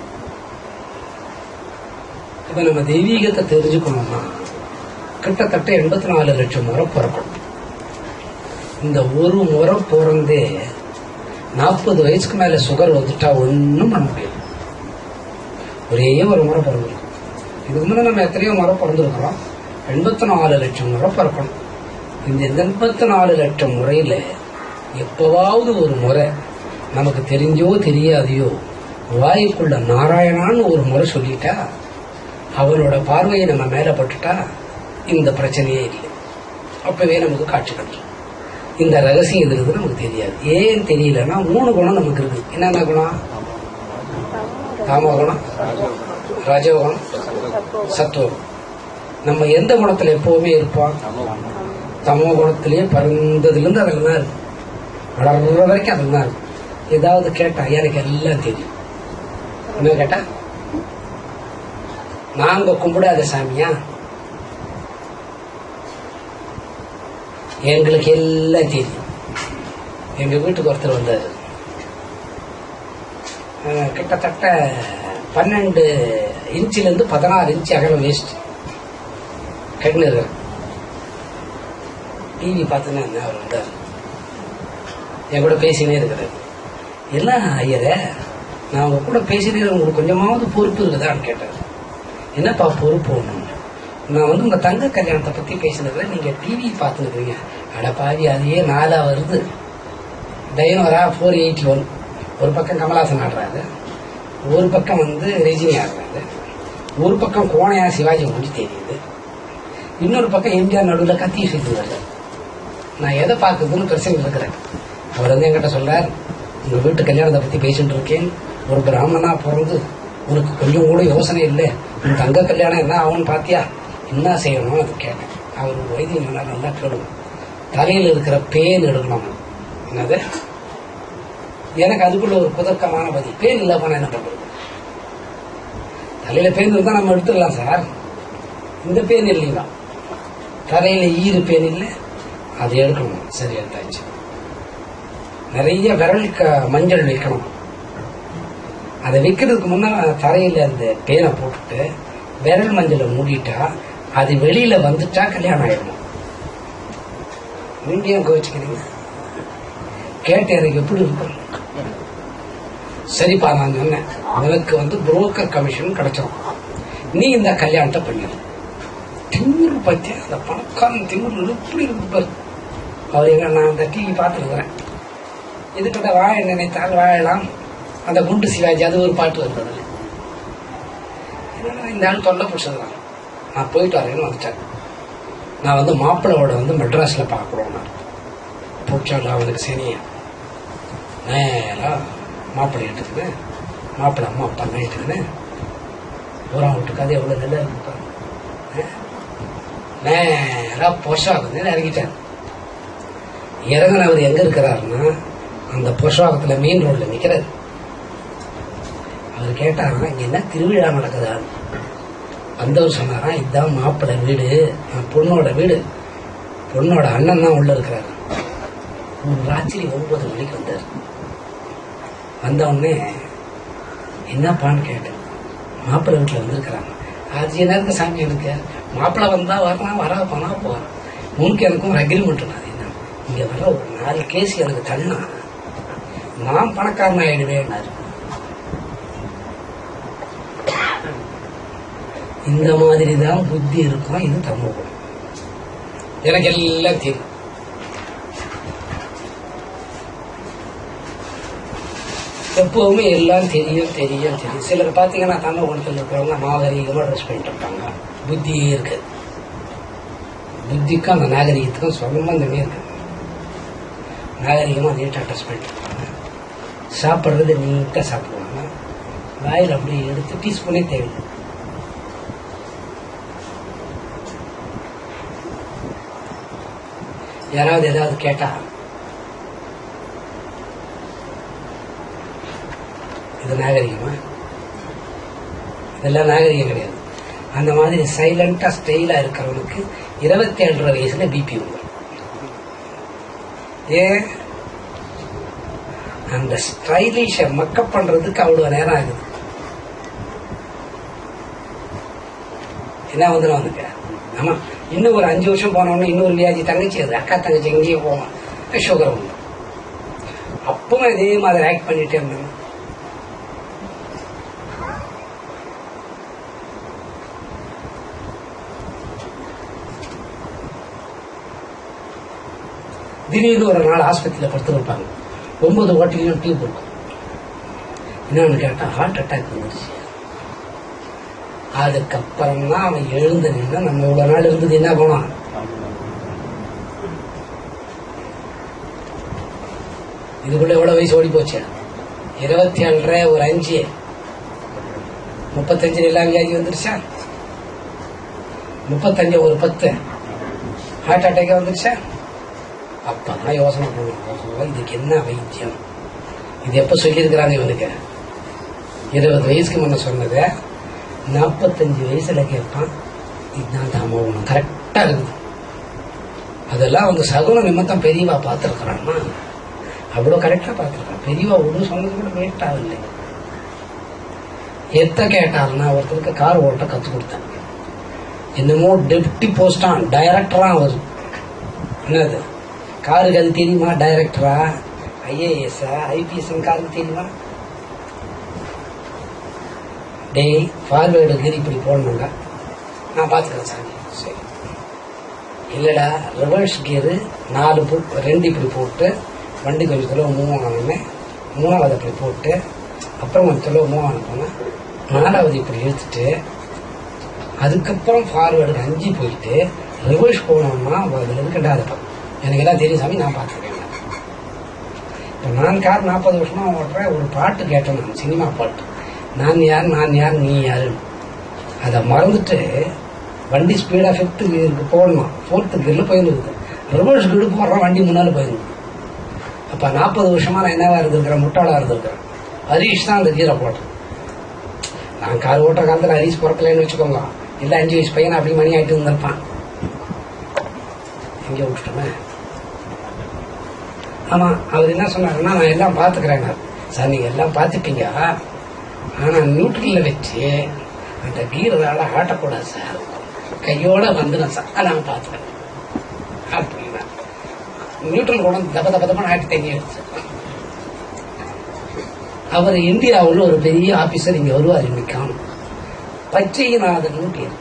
இப்ப நம்ம தெய்வீகத்தை தெரிஞ்சுக்கணும்னா கிட்டத்தட்ட 84 லட்சம் முறை பிறக்கணும். இந்த ஒரு முறை பிறந்தே 40 வயசுக்கு மேல சுகர் வந்துட்டா ஒன்னும் பண்ண முடியாது. ஒரே ஒரு முறை பிறந்திருக்கும். இதுக்கு முன்னாடி நம்ம எத்தனையோ முறை பிறந்திருக்கிறோம். 84 லட்சம் முறை பிறக்கணும். இந்த 84 லட்சம் முறையில எப்பவாவது ஒரு முறை நமக்கு தெரிஞ்சோ தெரியாதையோ வாய்க்குள்ள நாராயணான்னு ஒரு முறை சொல்லிட்டா, அவனோட பார்வையை நம்ம மேல பட்டுட்டா இந்த பிரச்சனையே இல்லை. அப்பவே நமக்கு காட்சி கிடைக்கும். இந்த ரகசியம் எது இருக்கு நமக்கு தெரியாது. ஏன் தெரியலன்னா 3 குணம் நமக்கு இருக்கு. என்னென்ன குணம்? தாமகுணம், ரஜோகுணம், சத்துவகுணம். நம்ம எந்த குணத்துல எப்பவுமே இருப்போம்? தமோ குணத்திலேயே பிறந்ததுலேருந்து அதில் தான் இருக்கும், வளர்ற வரைக்கும் அதில் தான் இருக்கும். ஏதாவது கேட்டா எனக்கு எல்லாம் தெரியும். என்ன கேட்டா, நாங்க கும்பிடாத சாமியா, எங்களுக்கு எல்லாம் தெரியும். எங்க வீட்டுக்கு ஒருத்தர் வந்தாரு, கிட்டத்தட்ட 12 இன்ச்சிலிருந்து 16 இன்ச்சு அகலம் வேஸ்ட் கண்ணு இருக்கிற டிவி பார்த்துன்னா அவர் வந்தார், என் கூட பேசினே இருக்கிறார். எல்லாம் ஐயரே, நான் உங்க கூட பேசினே உங்களுக்கு கொஞ்சமாவது பொறுப்பு இருக்குதான்னு கேட்டார். என்னப்பா பொறுப்பு ஒண்ணு? நான் வந்து உங்க தங்க கல்யாணத்தை பத்தி பேசினுக்கிறேன், நீங்க டிவி பார்த்துருக்கீங்க. அட பாவி, அதையே 4 வருது. டைனோரா 481, ஒரு பக்கம் கமலஹாசன் ஆடுறாரு, ஒரு பக்கம் வந்து ரஜினி ஆடுறாரு, ஒரு பக்கம் கோணையா சிவாஜி முடிஞ்சு தெரியுது, இன்னொரு பக்கம் எம்ஜிஆர் நடுவில் கத்தி செய்து வர்றாரு. நான் எதை பார்க்குறதுன்னு பிரச்சனை இருக்கிறேன். அவர் வந்து என்கிட்ட சொல்றார், உங்க வீட்டு கல்யாணத்தை பத்தி பேசிட்டு இருக்கேன், ஒரு பிராமணனா பிறந்து உனக்கு கொஞ்சம் கூட யோசனை இல்லை, உன் தங்க கல்யாணம் என்ன ஆகும்னு பாத்தியா, என்ன செய்யணும் அது கேட்டேன். அவர் வைத்தியம் நல்லா கேளுங்க, தலையில் இருக்கிற பேன் எடுக்கணும். என்னது? எனக்கு அதுக்குள்ள ஒரு குதர்க்கமான பதில், பேன் இல்ல போனா என்ன பண்றது? தலையில பேன் இருந்தா நம்ம எடுத்துடலாம் சார், இந்த பேன் இல்லைங்களா, தலையில ஈரு பேன் இல்லை, அது எடுக்கணும். சரி, எடுத்தாச்சு. நிறைய விரலுக்கு மஞ்சள் வைக்கணும். அதை வைக்கிறதுக்கு முன்ன தரையில அந்த பேனை போட்டுட்டு விரல் மஞ்சளை மூடிட்டா அது வெளியில வந்துட்டா கல்யாணம் ஆயிடும். நீங்க ஏன் கோவிச்சுக்கிறீங்க? கேட்ட எனக்கு எப்படி இருக்கும்? சரிப்பா, நான் சொன்னேன், உனக்கு வந்து புரோக்கர் கமிஷன் கிடைச்சிடும், நீ இந்த கல்யாணத்தை பண்ணிடு. திமுரு பத்தி அந்த பணக்காரன் திமுரு எப்படி இருக்கு. அவர் எங்க, நான் அந்த டிவி பார்த்துருக்கிறேன், இதுக்கிட்ட வாழ நினைத்தால் வாழலாம், அந்த குண்டு சிவாஜி அது ஒரு பாட்டு வருது. இந்த ஆள் தொல்லை பிடிச்சதுதான். நான் போயிட்டு வரேன்னு வந்துட்டேன். நான் வந்து மாப்பிள்ளையோட வந்து மெட்ராஸ்ல பார்க்குறோம். நான் பிடிச்சாலும் அவனுக்கு சனியா நேரா மாப்பிள்ளை எடுத்துக்கினேன், மாப்பிள்ளை அம்மா அப்பா எடுத்துக்கினேன், ஊரா விட்டுக்கு அது எவ்வளவு நல்லா இருக்கு. நேரா பொஷாக்கு இறங்கிட்டேன். இறங்கினவர் எங்க இருக்கிறாருன்னா அந்த பொஷாகத்துல மெயின் ரோட்ல நிக்கிறாரு. அவர் கேட்டாரா, இங்க என்ன திருவிழா நடக்குதா? வந்தவர் சொன்னாரா, இதுதான் மாப்பிள்ளை வீடு, பொண்ணோட வீடு, பொண்ணோட அண்ணன் தான் உள்ள இருக்கிறாரு. ஒரு ராத்திரி 9 மணிக்கு வந்தார். வந்த உடனே என்னப்பான்னு கேட்டேன். மாப்பிள்ளை வீட்டுல வந்திருக்கிறாங்க. அது என்ன சாமி, எனக்கு மாப்பிள்ளை வந்தா வரலாம், வரா போனா போறேன், உனக்கு எனக்கும் ஒரு அக்ரிமெண்ட். என்ன இங்க வர ஒரு 4 கேஸ் எனக்கு தண்ணா, நான் பணக்காரன் ஆயிடுவேன். இந்த மாதிரி தான் புத்தி இருக்கும். இது தமோகுணம். எனக்கு எல்லாம் தெரியும். எப்பவுமே எல்லாம் தெரியும் தெரியும் தெரியும். சிலர் பாத்தீங்கன்னா தமோ குணத்தில் இருக்கிறவங்க நாகரீகமா ட்ரெஸ் பண்ணிட்டு இருப்பாங்க, புத்தியே இருக்கு. புத்திக்கும் அந்த நாகரீகத்துக்கும் சம்பந்தமே இருக்கு. நாகரீகமா நீட்டா ட்ரெஸ் பண்ணிட்டு இருப்பாங்க, சாப்பிட்றது நீட்டா சாப்பிடுவாங்க, வாயில் அப்படியே எடுத்து டீஸ்பூனே தேவையில்லை. யாராவது ஏதாவது கேட்டா இது நாகரிகமா? இதெல்லாம் நாகரிகம் கிடையாது. அந்த மாதிரி சைலண்டா ஸ்டைலா இருக்கிறவனுக்கு 27 வயசுல பிபி வந்துடும். ஏன்? அந்த ஸ்டைலிஷ மக்கப் பண்றதுக்கு அவ்வளவு நேரம் ஆகுது. என்ன வந்துடும் வந்துக்க? ஆமா, இன்னும் ஒரு 5 வருஷம் போனோம்னா இன்னொரு வியாதி தங்கச்சி, அது அக்கா தங்கச்சி எங்கேயே போவோம், சுகர் வந்து. அப்பவும் இதே மாதிரி ஆக்ட் பண்ணிட்டே இருந்தாங்க. திடீர்னு ஒரு நாள் ஆஸ்பத்திரியில படுத்து வைப்பாங்க, 9 ஓட்டிலையும் டியூப் இருக்கும். என்னன்னு கேட்டா ஹார்ட் அட்டாக் வந்துருச்சு. அதுக்கப்புறம் தான் அவன் எழுந்து நின்று, நம்ம இவ்வளவு நாள் இருந்தது என்ன போனான், இதுக்குள்ள எவ்வளவு வயசு ஓடி போச்சு? 27, ஒரு 5, 35 எல்லாம் வியாதி வந்துருச்சா? 35 ஒரு 10 ஹார்ட் அட்டாக்கே வந்துருச்சா? அப்பதான் யோசனை பண்ணுவோம், இதுக்கு என்ன வைத்தியம்? இது எப்ப சொல்லியிருக்கிறாங்க இவனுக்கு? 20 வயசுக்கு முன்ன சொன்னத 45 வயசுல கேட்பான். இதுதான் தமோகுணம். கரெக்டா இருக்குது. அதெல்லாம் வந்து சகுன நிமித்தம் பெரியவா பார்த்திருக்கிறான்னா அவ்வளவு கரெக்டா பார்த்திருக்கான். பெரியவா ஒன்றும் சொன்னது கூட வேஸ்ட் ஆகலை. எத்த கேட்டாருன்னா ஒருத்தருக்கு கார் ஓட்ட கத்து கொடுத்தேன். என்னமோ டெப்டி போஸ்டா டைரக்டரா வரும். என்னது காருக்கு அது தெரியுமா? டைரக்டரா, IAS, IPS காருக்கு தெரியுமா? டெய் ஃபார்வேர்டு கீர் இப்படி போடணுங்க, நான் பாத்துக்கிறேன் சாமி. சரி இல்லடா, ரிவர்ஸ் கியரு 2 இப்படி போட்டு வண்டி கொஞ்சம் தொலைவு மூவ் ஆனோடனே 3வது அப்படி போட்டு அப்புறம் கொஞ்சம் தொலைவு மூவ் ஆன போனா 4வது இப்படி இழுத்துட்டு அதுக்கப்புறம் ஃபார்வேர்டுக்கு 5 போயிட்டு ரிவர்ஸ் போனோம்னா அதுல இருக்கு 2வது பக்கம். எனக்கு எல்லாம் தெரியும் சாமி, நான் பார்த்துருக்கேன். இப்போ நான் கார் 40 வருஷமா ஓட்டுறேன். ஒரு பாட்டு கேட்டேன் நான், சினிமா பாட்டு, நான் யார் நான் யார் நீ யாரு. அதை மறந்துட்டு வண்டி ஸ்பீடா 5th கியருக்கு போடணும், 4th கியர்ல போயிருந்தது. ரிவர்ஸ் கீடு போடுறோம், வண்டி முன்னால போயிருந்தது. அப்ப 40 வருஷமா நான் என்னவா இருந்திருக்கிறேன்? முட்டாளா இருந்திருக்கிறேன். ஹரீஷ் தான் அந்த கீரை போட்டேன். நான் கார் ஓட்டுற காலத்துல ஹரீஷ் பிறக்கலன்னு வச்சுக்கோங்க, இல்ல 5 வயசு பையன் அப்படி மணி ஆயிட்டு இருந்திருப்பான். எங்க விட்டுட்டோமே. ஆமா, அவர் என்ன சொன்னாருன்னா, நான் எல்லாம் பாத்துக்கிறேன் சார். நீங்க எல்லாம் பாத்துப்பீங்க, ஆனா நியூட்ரல்ல வச்சு அந்த கீரால ஆட்டக்கூடாது சார், கையோட வந்துடும் சார், நான் பாத்துக்கிறேன் அப்படின்னா நியூட்ரல் கூட தப்ப தப்ப ஆட்டி தண்ணி எடுத்து. அவர் இந்தியாவில் ஒரு பெரிய ஆபீசர் இங்க வருவார், இன்னைக்கான பச்சையநாதன் பேர்.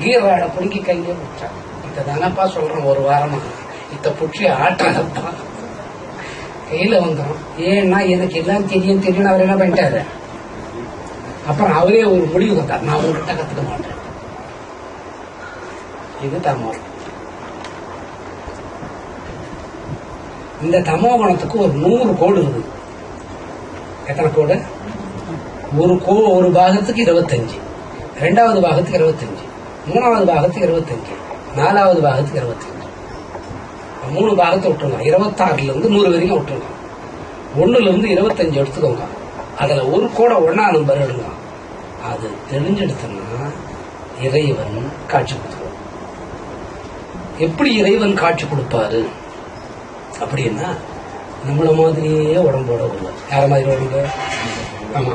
கீராட பிடிக்கி கையிலே விட்டார். இதானப்பா சொல்றேன், ஒரு வாரமா இத்த புடிச்சி ஆட்டாதப்பா கையில வந்துடும். ஏன்னா எனக்கு எல்லாம் தெரியும் அவர் என்ன பண்ணிட்டாரு. அப்புறம் அவரே ஒரு முடிவு வந்தார், நான் உங்ககிட்ட கத்துக்க மாட்டேன். இது தமோ. இந்த தமோ குணத்துக்கு ஒரு 100 கோடு இருக்குது. எத்தனை கோடு? ஒரு பாகத்துக்கு 25, 2வது பாகத்துக்கு 25, 3வது பாகத்துக்கு 25, 4வது பாகத்துக்கு 25. 3 பாகத்தை விட்டுருங்க. 26ல இருந்து 100 வரைக்கும் விட்டுருங்க. 1ல இருந்து 25 எடுத்துக்கோங்க. அதுல ஒரு கோட 1ஆம் நம்பர் எடுங்க. அது தெரிஞ்செடுத்தோம்னா இறைவன் காட்சி கொடுத்துருவோம். எப்படி இறைவன் காட்சி கொடுப்பாரு அப்படின்னா, நம்மள மாதிரியே உடம்போட வருவார். யார மாதிரி உடம்பு? ஆமா,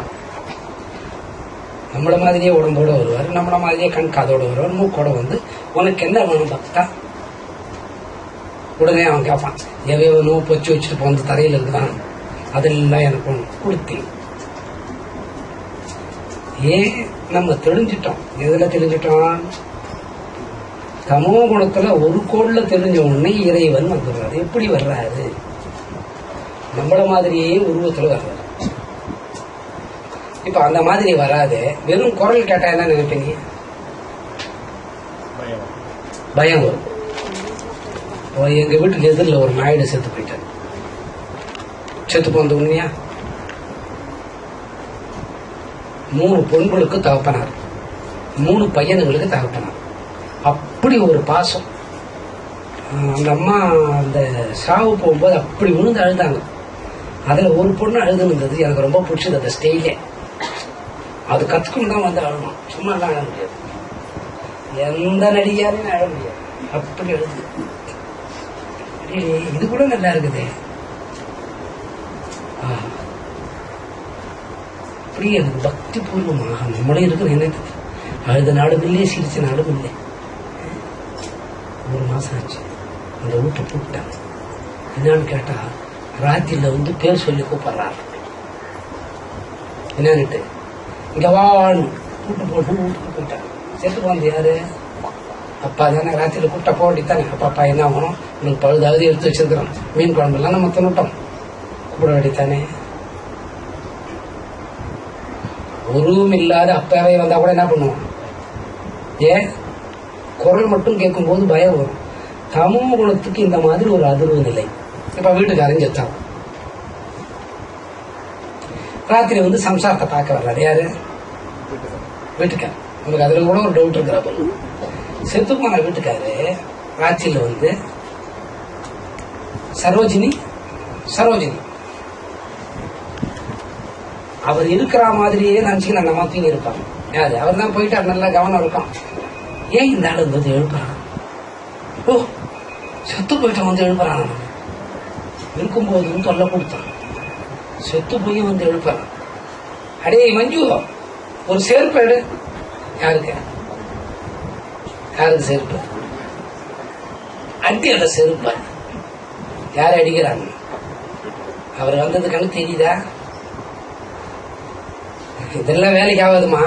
நம்மள மாதிரியே உடம்போட வருவார். நம்மள மாதிரியே கண் காதோட வருவார். மூக்கோட வந்து உனக்கு என்ன வேணும் பக்தா? உடனே அவன் கேட்பான், எவையவனோ பொச்சு வச்சுட்டு போன தரையில் இருக்குதான், அதெல்லாம் எனக்கு ஒன்று கொடுத்தேன். ஏன் நம்ம தெரிஞ்சிட்டோம்? எதுல தெரிஞ்சிட்டோம்? தமோ குணத்துல ஒரு கோடுல தெரிஞ்ச உடனே இறைவன் வந்துடுறாரு. எப்படி வர்றாரு? நம்மள மாதிரியே உருவத்துல வர்றாரு. இப்ப அந்த மாதிரி வராது. வெறும் குரல் கேட்டா என்ன நினைப்பீங்க? பயம் வரும். எங்க வீட்டுக்கு எதிரில் ஒரு நாயுடு செத்து போயிட்டார். செத்து போனது உண்மையா? 3 பொண்களுக்கு தகப்பனார், 3 பையனுங்களுக்கு தகப்பனார். அப்படி ஒரு பாசம். அந்த அம்மா அந்த சாவு போகும்போது அப்படி விழுந்து அழுதாங்க. அதுல ஒரு பொண்ணு அழுதுனுங்கிறது எனக்கு ரொம்ப பிடிச்சது. அந்த ஸ்டைலே அது கத்துக்கணும் தான் வந்து அழணும், சும்மா எல்லாம் அழ முடியாது. எந்த நடிகாரையும் அழ முடியாது. அப்படி அழுது. இது கூட நல்லா இருக்குது. அப்படியே எனக்கு பக்தி பூர்வமாக நம்மளே இருக்கிற என்ன அழுத நாடும் இல்லையே, சிரிச்ச நாடும் இல்லை. 1 மாசம் ஆச்சு. அந்த வீட்டை கூப்பிட்டாங்க. என்னன்னு கேட்டா, ராத்திரில வந்து பேர் சொல்லி கூப்பிடுறாரு. என்னன்னுட்டு இங்க வான்னு கூட்டு போட்டு வீட்டுக்கு போயிட்டாங்க. செத்து போனது யாரு? அப்பா தானே. ராத்திரில கூப்பிட்டா போக வேண்டித்தானே. அப்பா என்ன ஆகணும்? உனக்கு பழுதாவது எடுத்து வச்சிருக்கிறோம், மீன் குழம்பு எல்லாம் நம்ம தின்னுட்டோம், கூப்பிட வேண்டித்தானே. உருவம் இல்லாத அப்பாவே வந்தா கூட என்ன பண்ணுவோம்? குரல் மட்டும் கேட்கும் போது பயம் வரும். தமோ குணத்துக்கு இந்த மாதிரி ஒரு அதிர்வு நிலை. இப்ப வீட்டுக்காரன் செத்தான். ராத்திரி வந்து சம்சாரத்தை பார்க்க வர்றாரு. யாரு? வீட்டுக்கார். உங்களுக்கு அதுல கூட ஒரு டவுட் இருக்கிறப்ப செத்து போன வீட்டுக்காரு ஆட்சியில் வந்து சரோஜினி அவர் இருக்கிற மாதிரியே நினைச்சுக்க நம்ம மாத்திங்க இருப்பாங்க. யாரு அவர் தான் போயிட்டார், நல்லா கவனம் இருக்கும். ஏன் இந்த ஆளு வந்து எழுப்புறான்? ஓ, செத்து போயிட்ட வந்து எழுப்புறான். இருக்கும்போது தொல்லை கொடுத்தான், செத்து போய் வந்து எழுப்புறான். அடே மஞ்சு, ஒரு செருப்பு எடு. யாருக்கு செருப்பு? அடி அந்த செருப்ப யாரு அடிக்கிறாங்க? அவர் வந்ததுக்கான தெரியுதா? இதெல்லாம் வேலைக்கு ஆகாதுமா.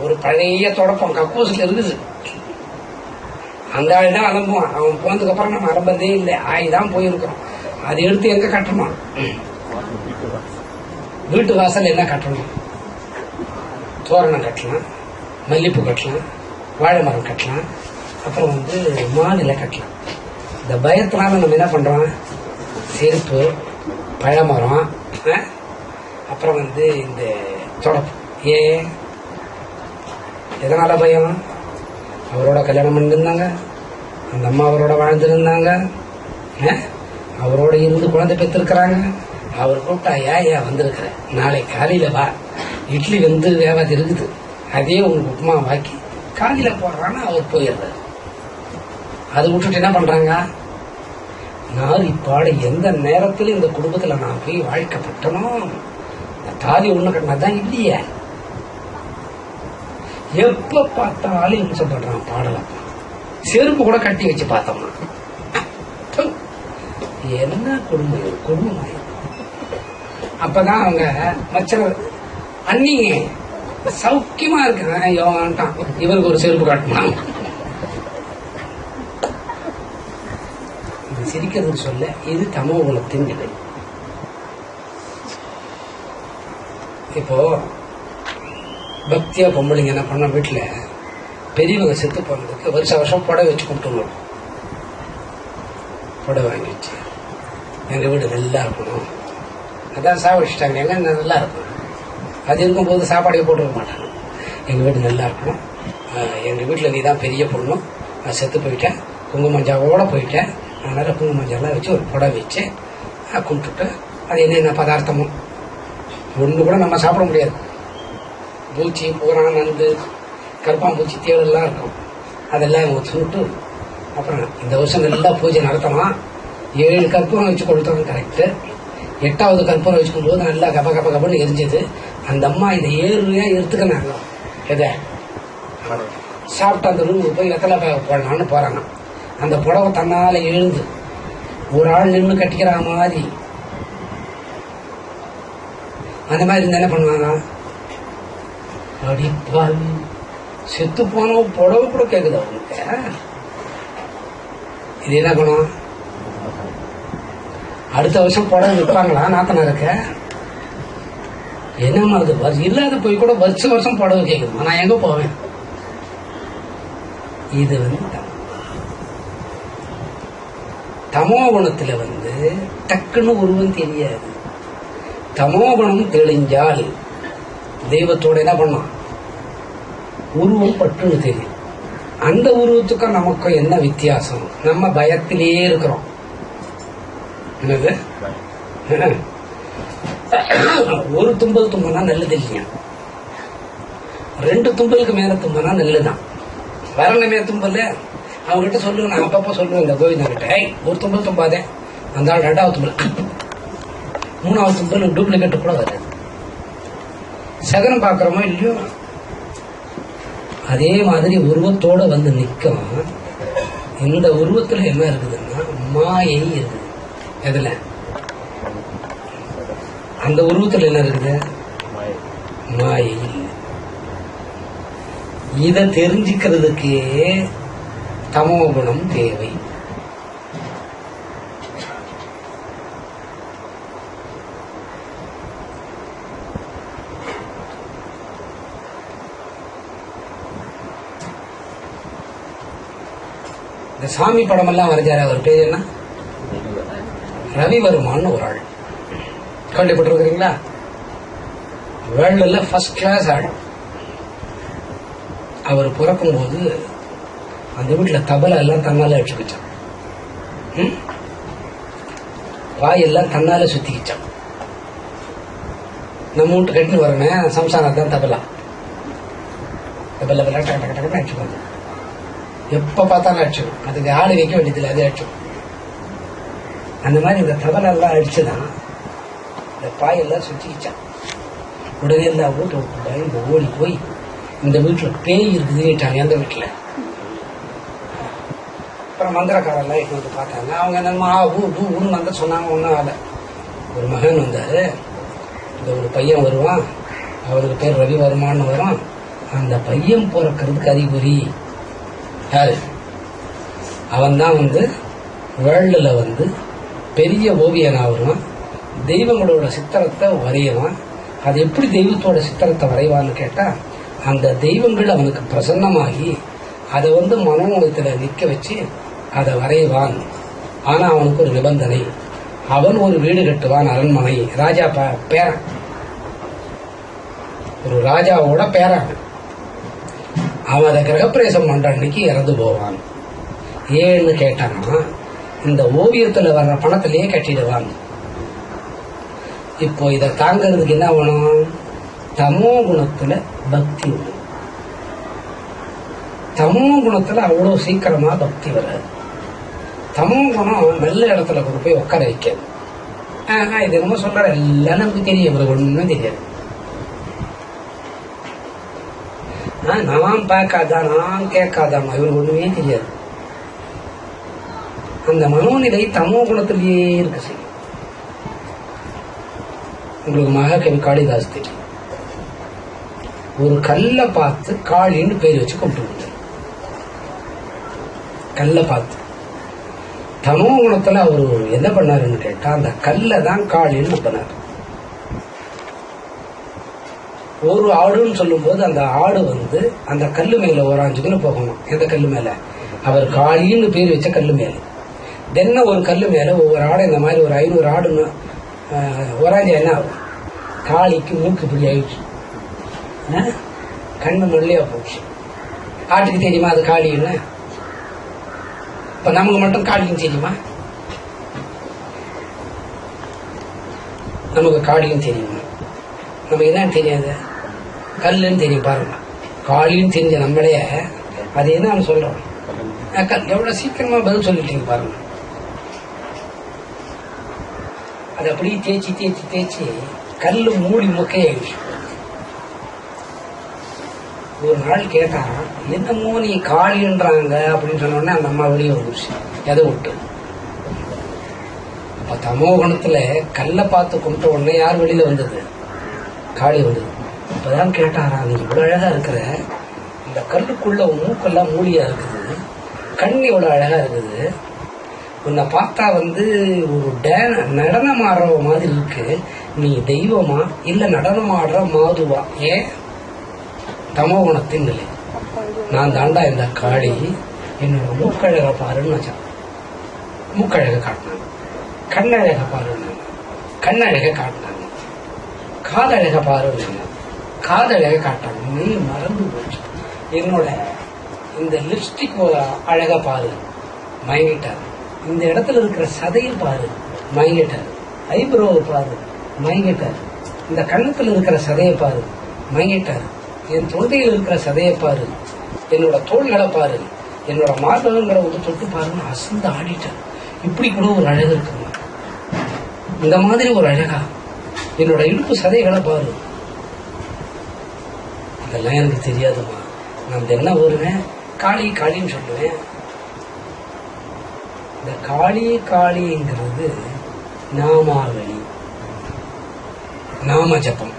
ஒரு பழைய தொடப்பம் கக்கூசில் இருக்குது, அந்த ஆள் தான் அலம்புவான். அவன் போனதுக்கு அப்புறம் நம்ம அலம்பதே இல்லை, ஆயிதான் போயிருக்கிறோம். அதை எடுத்து எங்க கட்டணும்? வீட்டு வாசல் என்ன கட்டணும்? தோரணம் கட்டலாம், மல்லிப்பூ கட்டலாம், வாழை மரம் கட்டலாம், அப்புறம் வந்து மாநில கட்டலாம். இந்த பயத்தினால நம்ம என்ன பண்றோம்? செருப்பு, பழமரம், அப்புறம் வந்து இந்த தொடப்பு. ஏன், எதனால பயம்? அவரோட கல்யாணம் பண்ணிருந்தாங்க, அந்த அம்மா அவரோட வாழ்ந்துருந்தாங்க, அவரோட இருந்து குழந்தை பெற்றிருக்கிறாங்க. அவர் கூப்பிட்டா ஏன் வந்திருக்கிற, நாளை காலையில வா, இட்லி வந்து வேவாது இருக்குது, அதே உங்களுக்கு உப்புமா வாக்கி காலையில போடுறான்னு அவர் போயிடுறாரு. அதை விட்டுட்டு என்ன பண்றாங்க? நான் இப்பாடு எந்த நேரத்தில் இந்த குடும்பத்துல நான் போய் வாழ்க்கப்பட்டனோ, தாலி ஒண்ணு கட்டினதான் இல்லையே. எப்ப பார்த்தாலும் இம்சப்படுறான் பாடலாம். செருப்பு கூட கட்டி வச்சு பார்த்தோம்னா என்ன குடும்பம். அப்பதான் அவங்க மச்சர் அன்னிங்க சௌக்கியமா இருக்கு, இவருக்கு ஒரு செருப்பு காட்டணும். சிரிக்கிறதுன்னு சொல்ல, இது தமோ குணத்தின் நிலை. இப்போ பக்தியா பொம்பளைங்க என்ன பண்ண, வீட்டுல பெரியவங்க செத்து போனதுக்கு வருஷம் புடவை வச்சு கொடுத்துடணும். புடவை வாங்கி வச்சு, எங்க வீடு நல்லா இருக்கணும், அதான் சாப்பிட்டாங்க, எங்க நல்லா இருக்கும். அது இருக்கும்போது சாப்பாடே போட்டுக்க மாட்டாங்க. எங்க வீடு நல்லா இருக்கணும், எங்க வீட்டுல நீ தான் பெரிய பொண்ணு, நான் செத்து போயிட்டேன், குங்குமஞ்சாவோட போயிட்டேன், அதனால குங்குமஞ்சாலாம் வச்சு ஒரு புடவை வச்சு கும்பிட்டுட்டு, அது என்னென்ன பதார்த்தமோ ஒண்ணு கூட நம்ம சாப்பிட முடியாது. பூச்சி, பூரா, நந்து, கருப்பாம்பூச்சி, தேடெல்லாம் இருக்கும். அதெல்லாம் சொல்லிட்டு அப்புறம் இந்த வருஷம் நல்லா பூஜை நடத்தலாம். 7 கற்பூரம் வச்சு கொடுத்தோம் கரெக்ட். 8வது கற்பூரம் வச்சுக்கும் போது நல்லா கப கப கபன்னு எரிஞ்சது. அந்த அம்மா இதை 7 ரூபாயா எடுத்துக்கினாங்க. எதை சாப்பிட்டு அந்த ரூமுக்கு போய் வெத்தலை போடலான்னு போறாங்க. அந்த புடவை தன்னால எழுந்து ஒரு ஆள் நின்று கட்டிக்கிற மாதிரி, அந்த மாதிரி இருந்தா என்ன பண்ணுவாங்க? அடிப்பால் செத்து போன புடவை கூட கேக்குது அவனுக்கு. இது என்ன குணம்? அடுத்த வருஷம் புடவை விற்பாங்களா நாத்தனாருக்க? என்னமா அது இல்லாத போய் கூட வருஷம் புடவை கேக்குது, நான் எங்க போவேன்? இது வந்து தமோ குணத்துல வந்து டக்குன்னு உருவம் தெரியாது. தமோ குணம் தெளிஞ்சால் தெய்வத்தோட என்ன பண்ணான்? உருவம் பட்டுன்னு தெரியும். அந்த உருவத்துக்கும் நமக்கும் என்ன வித்தியாசம்? நம்ம பயத்திலேயே இருக்கிறோம். என்னது, ஒரு தும்பல் தும்பனா நல்லது இல்லையா, 2 தும்பலுக்கு மேல தும்பனா நல்லதுதான். வரணுமே தும்பல், அவங்ககிட்ட சொல்லுங்க, நான் அப்பப்ப சொல்லுவேன் இந்த கோவிந்தன் கிட்ட, ஒரு தும்பல் தும்பாதே, அந்த ஆள் 2வது தும்பல், 3வது தும்பல் டூப்ளிகேட் கூட வராது. சகனம் பாக்குறோமோ இல்லையோ, அதே மாதிரி உருவத்தோட வந்து நிக்கும். இந்த உருவத்துல என்ன இருக்குதுன்னா மாயை இருக்குது. எதுல? அந்த உருவத்துல என்ன இருக்குது? மாயை. இத தெரிஞ்சுக்கிறதுக்கே தமோ குணம் தேவை. இந்த சாமி படம் எல்லாம் வரைஞ்சாரு, அவர் பேர் என்ன? ரவிவர்மான்னு ஒரு ஆள். கேள்விப்பட்டிருக்கிறீங்களா? வேர்ல்டுல ஃபர்ஸ்ட் கிளாஸ் ஆள். அவர் பிறக்கும்போது அந்த வீட்டில் தபலை எல்லாம் தன்னால அடிச்சுக்கிச்சான், வாயெல்லாம் தன்னால சுத்திக்கிச்சான். நம்ம வீட்டு கட்டின்னு வரேன் சம்சாரம் தான் தபலா டக்கு டக்குன்னு அடிச்சுக்கோங்க. எப்ப பார்த்தாலும் அடிச்சுக்கும். அதுக்கு ஆடு வைக்க வேண்டியதில்லை, அது அடிச்சுக்கும். அந்த மாதிரி இந்த தபலெல்லாம் அடிச்சுதான் இந்த பாயெல்லாம் சுத்திக்கிச்சான். உடனே எல்லாம் வீட்டை விட்டு பயந்து ஓடி போய் இந்த வீட்டில் பேய் இருக்குதுட்டாங்க. அந்த வீட்டில் அப்புறம் மந்திரக்காரெல்லாம் இட்டு வந்து பார்த்தாங்க. அவங்க என்னமா ஊன்னு வந்து சொன்னாங்க. ஒன்றும் ஆகலை. ஒரு மகன் வந்தாரு, இந்த ஒரு பையன் வருவான், அவருக்கு பேர் ரவி வருமானு வரும். அந்த பையன் பிறக்கிறதுக்கு அறிகுறி யாரு? அவன் தான் வந்து வேர்ல்டில் வந்து பெரிய ஓவியனா வருவான், தெய்வங்களோட சித்திரத்தை வரையவான். அது எப்படி தெய்வத்தோட சித்திரத்தை வரைவான்னு கேட்டா, அந்த தெய்வங்கள் அவனுக்கு பிரசன்னமாகி அதை வந்து மனோமயத்துல நிற்க வச்சு அதை வரைவான். ஆனா அவனுக்கு ஒரு நிபந்தனை, அவன் ஒரு வீடு கட்டுவான், அரண்மனை, ராஜா பேரன், ஒரு ராஜாவோட பேரன். அவன் அதை கிரகப்பிரவேசம் பண்ற அன்னைக்கு இறந்து போவான். ஏன்னு கேட்டான்னா, இந்த ஓவியத்துல வர்ற பணத்திலேயே கட்டிடுவான். இப்போ இதை தாங்கிறதுக்கு என்ன வேணும்? தமோ குணத்துல பக்தி வேணும். தமோ குணத்துல அவ்வளவு சீக்கிரமா பக்தி வராது. தமோ குணம் நல்ல இடத்துல கொண்டு போய் உட்கார வைக்காது. இது என்னமோ சொல்ற எல்லாம் நமக்கு தெரியும், இவருக்கு ஒண்ணும் தெரியாது. நான் பார்க்காதான், நான் கேட்காதாமா, இவருக்கு ஒண்ணுமே தெரியாது. அந்த மனோநிலை தமோ குணத்திலேயே இருக்க செய்யும். உங்களுக்கு மகாகவி காளிதாஸ் தெரியும். ஒரு கல்லை பார்த்து காளின்னு பேர் வச்சு கொண்டு கல்லை பார்த்து. தமோ குணத்துல அவரு என்ன பண்ணாருன்னு கேட்டா, அந்த கல்லை தான் காளின்னு பண்ணாரு. ஒரு ஆடுன்னு சொல்லும் போது அந்த ஆடு வந்து அந்த கல்லு மேல ஒரு 5 கிலோ போகணும். எந்த கல்லு மேல? அவர் காளின்னு பேர் வச்ச கல்லு மேல. தின ஒரு கல்லு மேல ஒவ்வொரு ஆடு, இந்த மாதிரி ஒரு 500 ஆடுன்னு ஒராஞ்சி என்ன ஆகும்? காளிக்கு மூக்கு இப்படி ஆயிடுச்சு, கண்ணு மொழியா போச்சு. ஆட்டுக்கு தெரியுமா அது காளின்னு? இப்ப நமக்கு மட்டும் காளின்னு தெரியுமா? நமக்கு காளின்னு தெரியுமா? நமக்கு என்னன்னு தெரியாது, கல்லுன்னு தெரியும். பாருங்க, காளின்னு தெரிஞ்ச நம்மளே அது என்னன்னு சொல்றோம். எவ்வளவு சீக்கிரமா பதில் சொல்லிட்டீங்க பாருங்க. அது அப்படியே தேய்ச்சி தேய்ச்சி தேய்ச்சி கல்லு மூடி முக்கையாயிடுச்சு. ஒரு நாள் கேட்டா, என்னமோ நீ காளின்றாங்க அப்படின்னு சொன்னோடனே அந்த அம்மா வெளியே வந்துருச்சு, எதை விட்டு. அப்ப தமோ குணத்துல கல்லை பார்த்து கும்பிட்ட உடனே யார் வெளியில வந்தது? காளி வந்தது. அப்பதான் கேட்டாரா, நீ இவ்வளவு அழகா இருக்கிற, இந்த கல்லுக்குள்ள மூக்கெல்லாம் மூலியா இருக்குது, கண் இவ்வளவு அழகா இருக்குது, உன்னை பார்த்தா வந்து ஒரு நடனம் ஆடுற மாதிரி இருக்கு, நீ தெய்வமா இல்ல நடனம் ஆடுற மாதுவா? ஏன்? தமோ குணத்தின் நிலை. நான் தாண்டா இந்த காளி, என்னோட மூக்கழக பாருன்னு வச்சான். மூக்கழக காட்டினாங்க. கண்ணழக பாருன்னு, கண்ணழக காட்டினாங்க. காதழக பாருன்னு, காதழக காட்டாங்க. நீ மறந்து போச்சு. என்னோட இந்த லிப்ஸ்டிக் அழகா பாரு, மயங்கிட்டாரு. இந்த இடத்துல இருக்கிற சதையை பாரு, மயங்கிட்டாரு. ஐப்ரோவை பாரு, மயங்கிட்டாரு. இந்த கண்ணத்துல இருக்கிற சதையை பாரு, மயங்கிட்டாரு. என் தொண்டையில் இருக்கிற சதையை பாரு, என்னோட தோள்களை பாரு, என்னோட மார்பகங்களை வந்து தொட்டு பாருன்னு அசந்து ஆடிட்டார். இப்படி கூட ஒரு அழகு இருக்குங்க, இந்த மாதிரி ஒரு அழகா, என்னோட இடுப்பு சதைகளை பாரு. இதெல்லாம் எனக்கு தெரியாதுமா. நான் என்ன வருவேன், காளி காளின்னு சொல்லுவேன். இந்த காளி காளிங்கிறது நாமாவளி, நாம ஜபம்.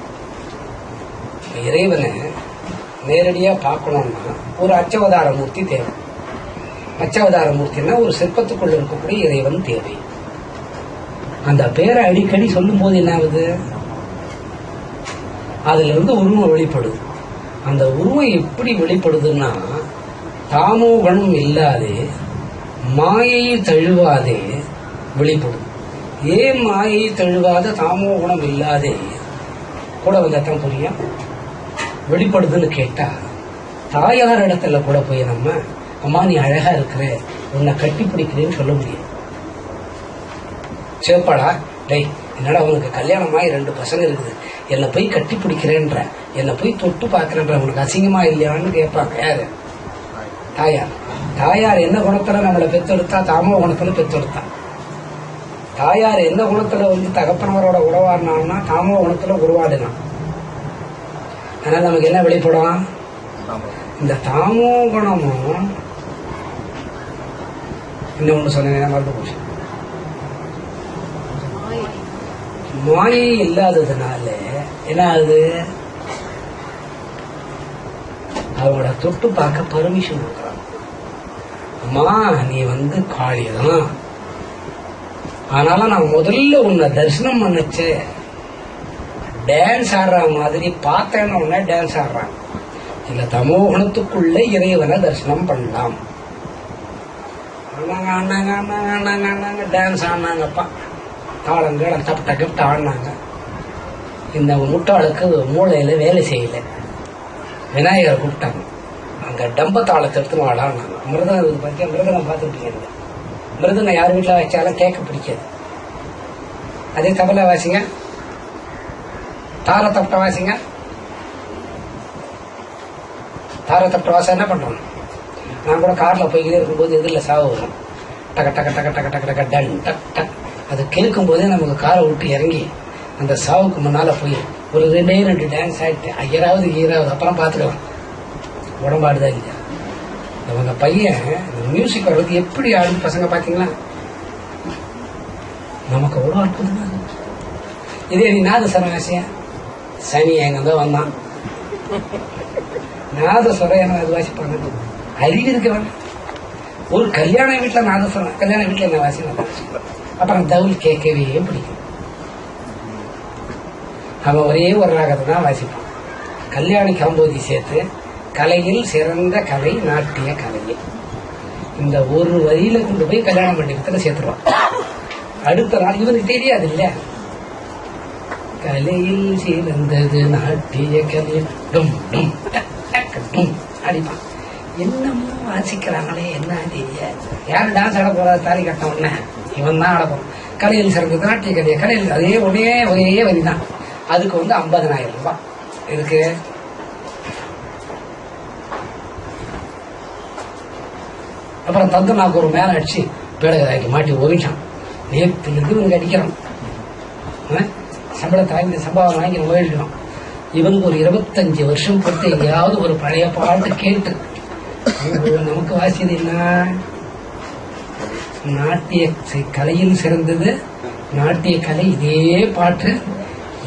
இறைவனை நேரடியா பார்க்கணும்னா ஒரு அச்சவதார மூர்த்தி தேவை. அச்சவதார மூர்த்தின்னா ஒரு சிற்பத்துக்குள்ள இருக்கக்கூடிய இறைவன் தேவை. அந்த பேரை அடிக்கடி சொல்லும் போது என்ன ஆகுது, அதுல இருந்து உருவம் வெளிப்படுது. அந்த உருவம் எப்படி வெளிப்படுதுன்னா, தாமோ குணம் இல்லாதே மாயை தழுவாதே வெளிப்படுது. ஏன் மாயை தழுவாத தாமோ குணம் இல்லாதே கூட வந்தாத்தான் புரியும் வெளிப்படுதுன்னு கேட்டா, தாயார் இடத்துல கூட போய் நம்ம அம்மா நீ அழகா இருக்கிற, உன்னை கட்டி பிடிக்கிறேன்னு சொல்ல முடியும். சேப்பாடா டேய் என்னடா உனக்கு கல்யாணமாகி 2 பசங்க இருக்குது, என்னை போய் கட்டி பிடிக்கிறேன்ற, என்னை போய் தொட்டு பார்க்கறேன்ற, உனக்கு அசிங்கமா இல்லையான்னு கேட்பாங்க. யாரு? தாயார். தாயார் என்ன குணத்துல நம்மளை பெற்றெடுத்தா? தாமோ குணத்துல பெற்றெடுத்தா. தாயார் என்ன குணத்துல தகப்பனவரோட உறவாடினான்னா தாமோ குணத்துல உருவாடினான். அதனால நமக்கு என்ன வெளிப்படும்? இந்த தாமோ குணமும் இன்னொன்னு சொன்னேன் மறந்து போச்சு. மாயை இல்லாததுனால என்ன ஆகுது? அவங்களோட தொட்டு பார்க்க பர்மிஷன் கொடுக்குறாங்க. அம்மா நீ காளிதான், ஆனாலும் நான் முதல்ல உன்னை தரிசனம் பண்ணச்சு டான்ஸ் ஆடுற மாதிரி பார்த்தேன்னு உடனே டான்ஸ் ஆடுறாங்க. இல்ல தமோகுணத்துக்குள்ள இறைவனை தரிசனம் பண்ணலாம். டான்ஸ் ஆடினாங்கப்பா, தாளங்கள் தப்ப கிப்ட் ஆடினாங்க. இந்த முட்டாளுக்கு மூளையில வேலை செய்யல. விநாயகரை கூப்பிட்டாங்க, அங்க டம்ப தாளத்தை எடுத்துன்னு ஆடானாங்க. மிருதம் பத்தி மிருதகம் பார்த்துருப்பீங்க. மிருதங்க யார் வீட்டில் வச்சாலும் கேட்க பிடிக்காது. அதே தபலை வாசிங்க, தார தப்பட்ட வாசிங்க. தார தப்பட்ட வாசம் என்ன பண்றோம்? நான் கூட கார்ல போய்கிட்டே இருக்கும்போது எதிரில் சாவு வரும். டக டக டக டக டக டக டன் டக் டக். அது கேட்கும் போதே நமக்கு காரை விட்டு இறங்கி அந்த சாவுக்கு முன்னால போய் ஒரு 2 டான்ஸ் ஆகிட்டு ஐயராவது ஈராவது அப்புறம் பார்த்துக்கலாம். உடம்பாடுதான் இல்லையா? அவங்க பையன் மியூசிக் வர்றது எப்படி ஆடுது பசங்க பாத்தீங்களா? நமக்கு ஒரு அற்புதமா இருக்கு. இதே நீ நாதஸ்வரம் வாசியா, சனி எங்க வந்தான் நாதஸ்வரம் என்ன அது வாசிப்பாங்க. அறிவு இருக்கவன் ஒரு கல்யாண வீட்டுல நாதஸ்வரம், கல்யாண வீட்டுல என்ன வாசி, அப்புறம் தவுல் கேட்கவே பிடிக்கும். அவன் ஒரே ஒரு ராகத்தை தான் வாசிப்பான். கல்யாணி காம்போதி சேர்த்து கலையில் சிறந்த கலை நாட்டிய கலையே இந்த ஒரு வரியில கொண்டு போய் கல்யாணம் பண்ணிக்கிறதுல சேர்த்துருவான். அடுத்த நாள் இவனுக்கு தெரியாது இல்ல, கலையில் சிறந்தது நாட்டிய கலை அடிப்பான். என்னமோ வாசிக்கிறாங்களே என்ன தெரியாது. யாரு டான்ஸ் ஆட போறாரு? தாலி கட்ட உடனே இவன் தான் ஆட போறான். கலையில் சிறந்தது நாட்டிய கலையை, கலையில் அதே ஒரே வரிதான். அதுக்கு 50,000 ரூபாய் இருக்கு. அப்புறம் தந்து நாக்கு ஒரு மேல அடிச்சு பேடகராக்கி மாட்டி ஒழிச்சான். நேற்று இவனுக்கு அடிக்கிறான். சம்பளத்தை வாங்கி சம்பளம் வாங்கி ஓடிடும். இவனுக்கு ஒரு 25 வருஷம் பொறுத்து எங்கேயாவது ஒரு பழைய பாட்டு கேட்டு நமக்கு வாசியது என்ன? நாட்டிய கலையில் சிறந்தது நாட்டிய கலை. இதே பாட்டு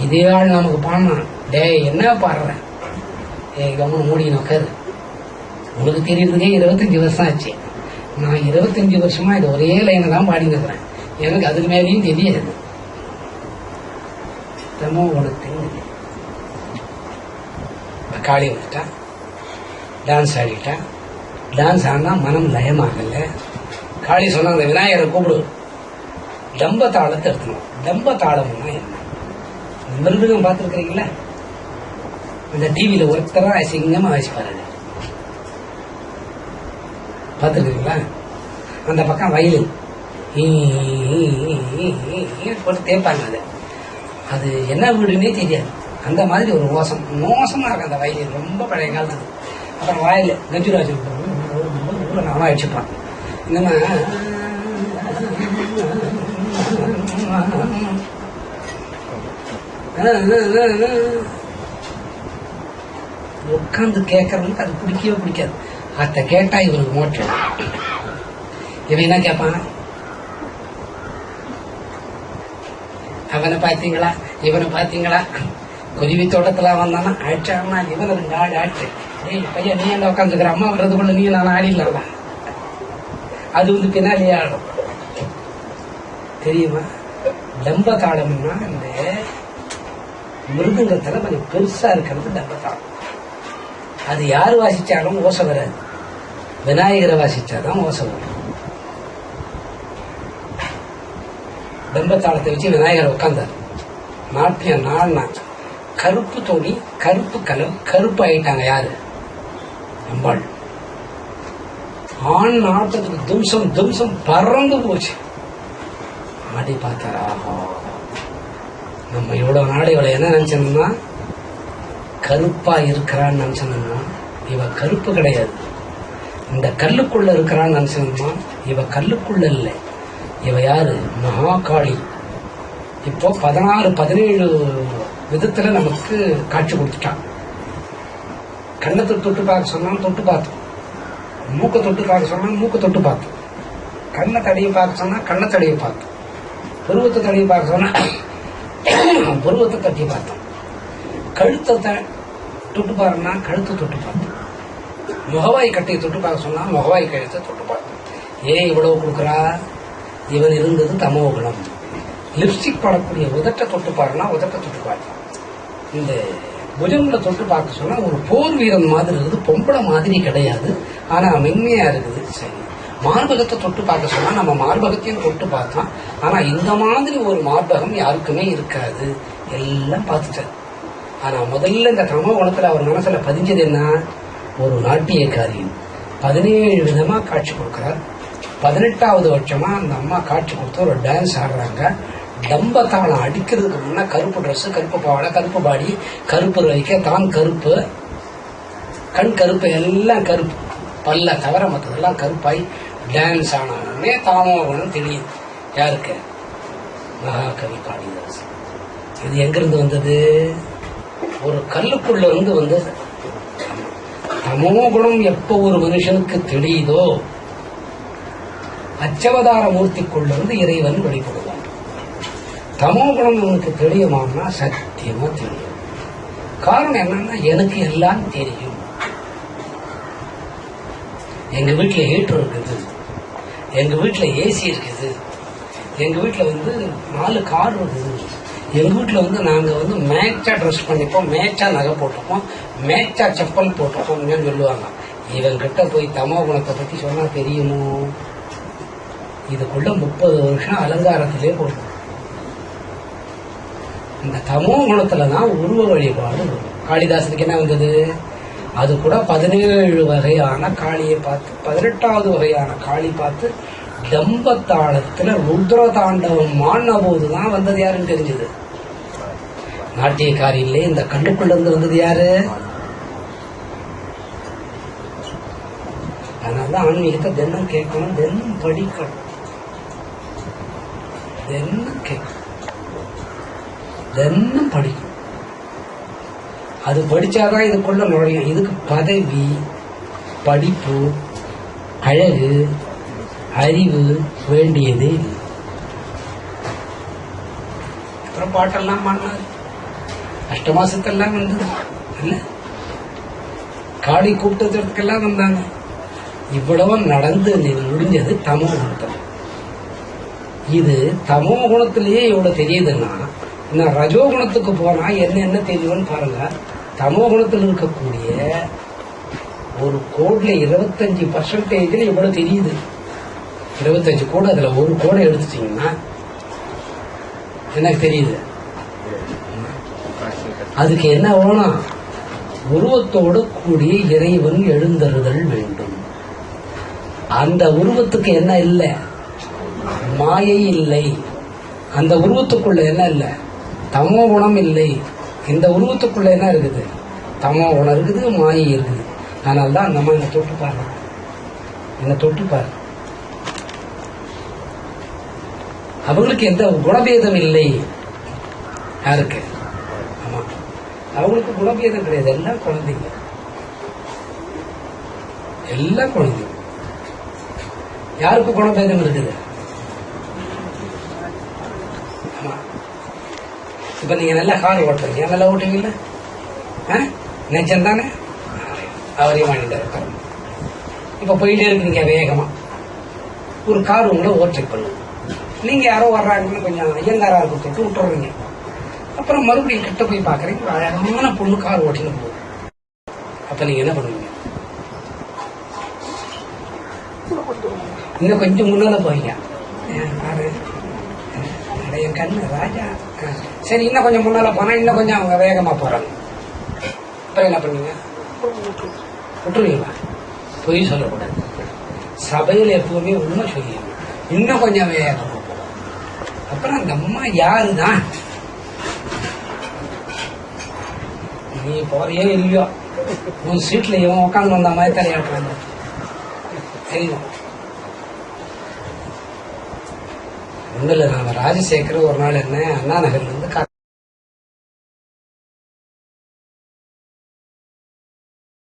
இதே ஆள் நமக்கு பாடினான். டே என்ன பாடுற? கவனம் மூடி நோக்காது. உனக்கு தெரியறதுக்கே 25 வருஷம் ஆச்சு. நான் 25 வருஷமா இது ஒரே லைனை தான் பாடிக்கிறேன். எனக்கு அதுக்கு மேலேயும் தெரியாது. தமோ உனக்கு காளி வந்துட்டான், டான்ஸ் ஆடிட்டான். டான்ஸ் ஆனா மனம் லயமாகல. காளி சொன்ன அந்த விநாயகரை கூப்பிடு, டம்ப தாளத்தை எடுத்துணும். டம்ப தாளம்னா என்ன? மிருதகம் பார்த்துருக்கிறீங்களா? அந்த டிவியில ஒருத்தரா அசிங்கமா வாசிப்பாரு. பார்த்துருக்கீங்களா? அந்த பக்கம் வயலின் போட்டு தேய்ப்பாங்க. அது என்ன வீடுன்னே தெரியாது. அந்த மாதிரி ஒரு மோசமா இருக்கு அந்த வயலின். ரொம்ப பழைய காலத்துக்கு. அப்புறம் வாயில கஜுராஜன் அவன் அடிச்சுப்பான். என்னன்னா உட்காந்து கேட்கறவனுக்கு அது பிடிக்கவே பிடிக்காது. அத கேட்டா இவனுக்கு மோட்சம். இவன் என்ன கேட்பான்? அவனை பாத்தீங்களா, இவனை பாத்தீங்களா? குருவி தோட்டத்துல வந்தானா ஆட்சானா இவன் 2 ஆள் ஆட்டு. பையன் நீ என்ன உட்காந்துக்கிற, அம்மா வர்றதுக்குள்ள நீ நான் ஆடிடல. அது பின்னாலே ஆடும். தெரியுமா? டம்ப தாளம்னா இந்த மிருதங்கத்துல கொஞ்சம் பெருசா இருக்கிறது டம்ப தாளம். அது யாரு வாசிச்சாலும் ஓசை வராது. விநாயகரை வாசிச்சாதான் ஓசை வரும். டம்பத்தாளத்தை வச்சு விநாயகரை உட்கார்ந்தார். நாட்டியம் நாள்னா கருப்பு துணி, கருப்பு கலர், கருப்பு ஆயிட்டாங்க. யாரு? அம்பாள். ஆண் நாட்டத்துக்கு தும்சம் தும்சம் பறந்து போச்சு. ஆடி பார்த்தாரா, நம்ம இவ்வளவு நாடு இவளை என்ன நினைச்சோம்னா கருப்பா இருக்கிறான்னு நினைச்சோம்னா இவ கருப்பு கிடையாது. இந்த கல்லுக்குள்ள இருக்கிறான்னு நினைச்சோம்னா இவ கல்லுக்குள்ள இல்லை. இவ யாரு? மகாகாளி. இப்போ 16-17 விதத்துல நமக்கு காட்சி கொடுத்துட்டான். கண்ணத்தை தொட்டு பார்க்க சொன்னா தொட்டு பார்த்தோம், மூக்க தொட்டு பார்க்க சொன்னா மூக்க தொட்டு பார்த்தோம், கண்ணை தடையை பார்க்க சொன்னா கண்ணை தடையை பார்த்தோம், புருவத்தை தடையை பார்க்க சொன்னா புருவத்தை தட்டி பார்த்தோம், கழுத்தை தொட்டு பாருன்னா கழுத்தை தொட்டு பார்த்தோம், முகவாய் கட்டையை தொட்டு பார்க்க சொன்னா முகவாய் கழுத்தை தொட்டு பார்த்தோம். ஏன் இவ்வளவு கொடுக்குறா? இவன் இருந்தது தமோகுணம். லிப்ஸ்டிக் போடக்கூடிய உதட்டை தொட்டு பாருன்னா உதட்டை தொட்டு பார்த்தோம். இந்த புஜங்களை தொட்டு பார்க்க சொன்னா ஒரு போர் வீரன் மாதிரி இருக்குது, பொம்பளை மாதிரி கிடையாது, ஆனா மென்மையா இருக்குது. சரி, மார்பகத்தை தொட்டு பார்க்க சொன்னா நம்ம மார்பகத்தையும் தொட்டு பார்த்தோம், ஆனா இந்த மாதிரி ஒரு மார்பகம் யாருக்குமே இருக்காது. எல்லாம் பார்த்துட்டார். ஆனா முதல்ல இந்த தமோ குணத்துல அவர் மனசுல பதிஞ்சது என்ன? ஒரு நாட்டியக்காரி. 17 விதமா காட்சி கொடுக்கிறார். 18வது வருஷமா அந்த அம்மா காட்சி கொடுத்து ஒரு டான்ஸ் ஆடுறாங்க. டம்பத்தாளம் அடிக்கிறதுக்கு முன்னா கருப்பு ட்ரெஸ், கருப்பு பாவாடை, கருப்பு பாடி, கருப்பு வைக்க, தான் கருப்பு, கண் கருப்பு, எல்லாம் கருப்பு, பல்ல தவிர மற்றதெல்லாம் கருப்பாய் டான்ஸ் ஆனே தாமோகுணம் தெரியுது. யாருக்கு? மகாகவி காளிதாசன். இது எங்கிருந்து வந்தது? ஒரு கல்லுக்குள்ள இருந்து வந்தது. தமோகுணம் எப்ப ஒரு மனுஷனுக்கு தெரியுதோ அச்சவதார மூர்த்திக்குள்ள இருந்து இறைவன் வெளிப்படுவான். தமோகுணம் எனக்கு தெரியுமான்னா சத்தியமா தெரியும். காரணம் என்னன்னா எனக்கு எல்லாம் தெரியும். எங்க வீட்டுல ஹீட்டர் இருக்குது, எங்க வீட்டுல ஏசி இருக்குது, எங்க வீட்டுல 4 கார் இருக்குது, எங்க வீட்டுல நாங்க மேட்சா ட்ரெஸ் பண்ணிப்போம், மேட்சா நகை போட்டுப்போம், மேட்சா செப்பல் போட்டுப்போம்னு சொல்லுவாங்க. இவன் கிட்ட போய் தமோ குணத்தை பத்தி சொன்னா தெரியுமோ? இதுக்குள்ள 30 வருஷம் அலங்காரத்திலே போடும். இந்த தமோ குணத்துலதான் உருவ வழிபாடு வரும். காளிதாசனுக்கு என்ன வந்தது? அது கூட 17 வகையான காளியை பார்த்து, 18வது வகையான காளி பார்த்து டம்பத்தாளத்துல ருத்ர தாண்டவம் மாடின போதுதான் வந்தது. யாருன்னு தெரிஞ்சது? நாட்டியக்காரி இல்லையே. இந்த கண்ணுக்குள்ள இருந்து வந்தது யாரு? அதனாலதான் ஆன்மீகத்தை தினம் கேட்கணும், தினம் படிக்கணும், தினம் கேட்கணும், தினம் படிக்கணும். அது படிச்சாதான் இதுக்குள்ள நுழையும். இதுக்கு பதவி, படிப்பு, அழகு, அறிவு வேண்டியதே இல்லை. அப்புறம் பாட்டெல்லாம் பாடினாரு, அஷ்டமாசத்தெல்லாம் வந்தது இல்ல, காளி கூப்பிட்டதுக்கெல்லாம் வந்தாங்க. இவ்வளவு நடந்து முடிஞ்சது தமோ குணத்தில். இது தமோ குணத்திலேயே இவ்வளவு தெரியுதுன்னா இன்னும் ரஜோகுணத்துக்கு போனா என்ன தெரியும்னு பாருங்க. தமோ குணத்தில் இருக்கக்கூடிய ஒரு கோட்ல 25% இவ்வளவு தெரியுது. 25 கோடு, அதுல ஒரு கோடை எடுத்துட்டீங்கன்னா எனக்கு தெரியுது. அதுக்கு என்ன வேணும்? உருவத்தோடு கூடிய இறைவன் எழுந்தருதல் வேண்டும். அந்த உருவத்துக்கு என்ன இல்லை? மாயை இல்லை. அந்த உருவத்துக்குள்ள என்ன இல்லை? தமோ குணம் இல்லை. இந்த உருவத்துக்குள்ள என்ன இருக்குது? தமோ குணம் இருக்குது, மாயை இருக்குது. அதனால்தான் அந்த அம்மா என்ன தொட்டு பாரு, என்ன தொட்டு பாரு. அவங்களுக்கு எந்த குணபேதம் இல்லை. யாருக்கு? ஆமா, அவங்களுக்கு குணபேதம் கிடையாது. எல்லாம் குழந்தைங்க, எல்லாம் குழந்தைங்க. யாருக்கு குணபேதம் இருக்குது? ஆமா, இப்ப நீங்க நல்லா கார் ஓட்டுறீங்க, நல்லா ஓட்டுவீங்கல்ல, நிஜம் தானே? அவரையும் வாங்கிட்டு இப்ப போயிட்டே இருக்கீங்க வேகமா, ஒரு கார் உங்களை ஓவர்டேக் பண்ணுங்க. நீங்க யாரோ வர்றாங்கன்னு கொஞ்சம் ஐயங்காரா கொடுத்துட்டு விட்டுறீங்க. அப்புறம் மறுபடியும் கிட்ட போய் பாக்குறீங்க, அழகான பொண்ணு கார் ஓட்டின்னு போகுது. அப்ப நீங்க என்ன பண்ணுவீங்க? இன்னும் கொஞ்சம் முன்னால போவீங்க. பாரு என் கண்ணு ராஜா, சரி இன்னும் கொஞ்சம் முன்னால போனா இன்னும் கொஞ்சம் அவங்க வேகமா போறாங்க. அப்புறம் என்ன பண்ணுவீங்க? விட்டுருவீங்களா? பொய் சொல்லக்கூடாது. சபையில் எப்பவுமே உண்மை சொல்லிடணும். இன்னும் கொஞ்சம் வேகமா போகும். அப்புறம் அந்த அம்மா யாருதான், நீ போறியோ இல்லையோ உன் சீட்ல இவன் உட்காந்து வந்த மாதிரி தலையாட்டுறாங்க தெரியும். ஒன்றும் இல்லை, நாம ராஜசேகர் ஒரு நாள் என்ன அண்ணா நகர்ல இருந்து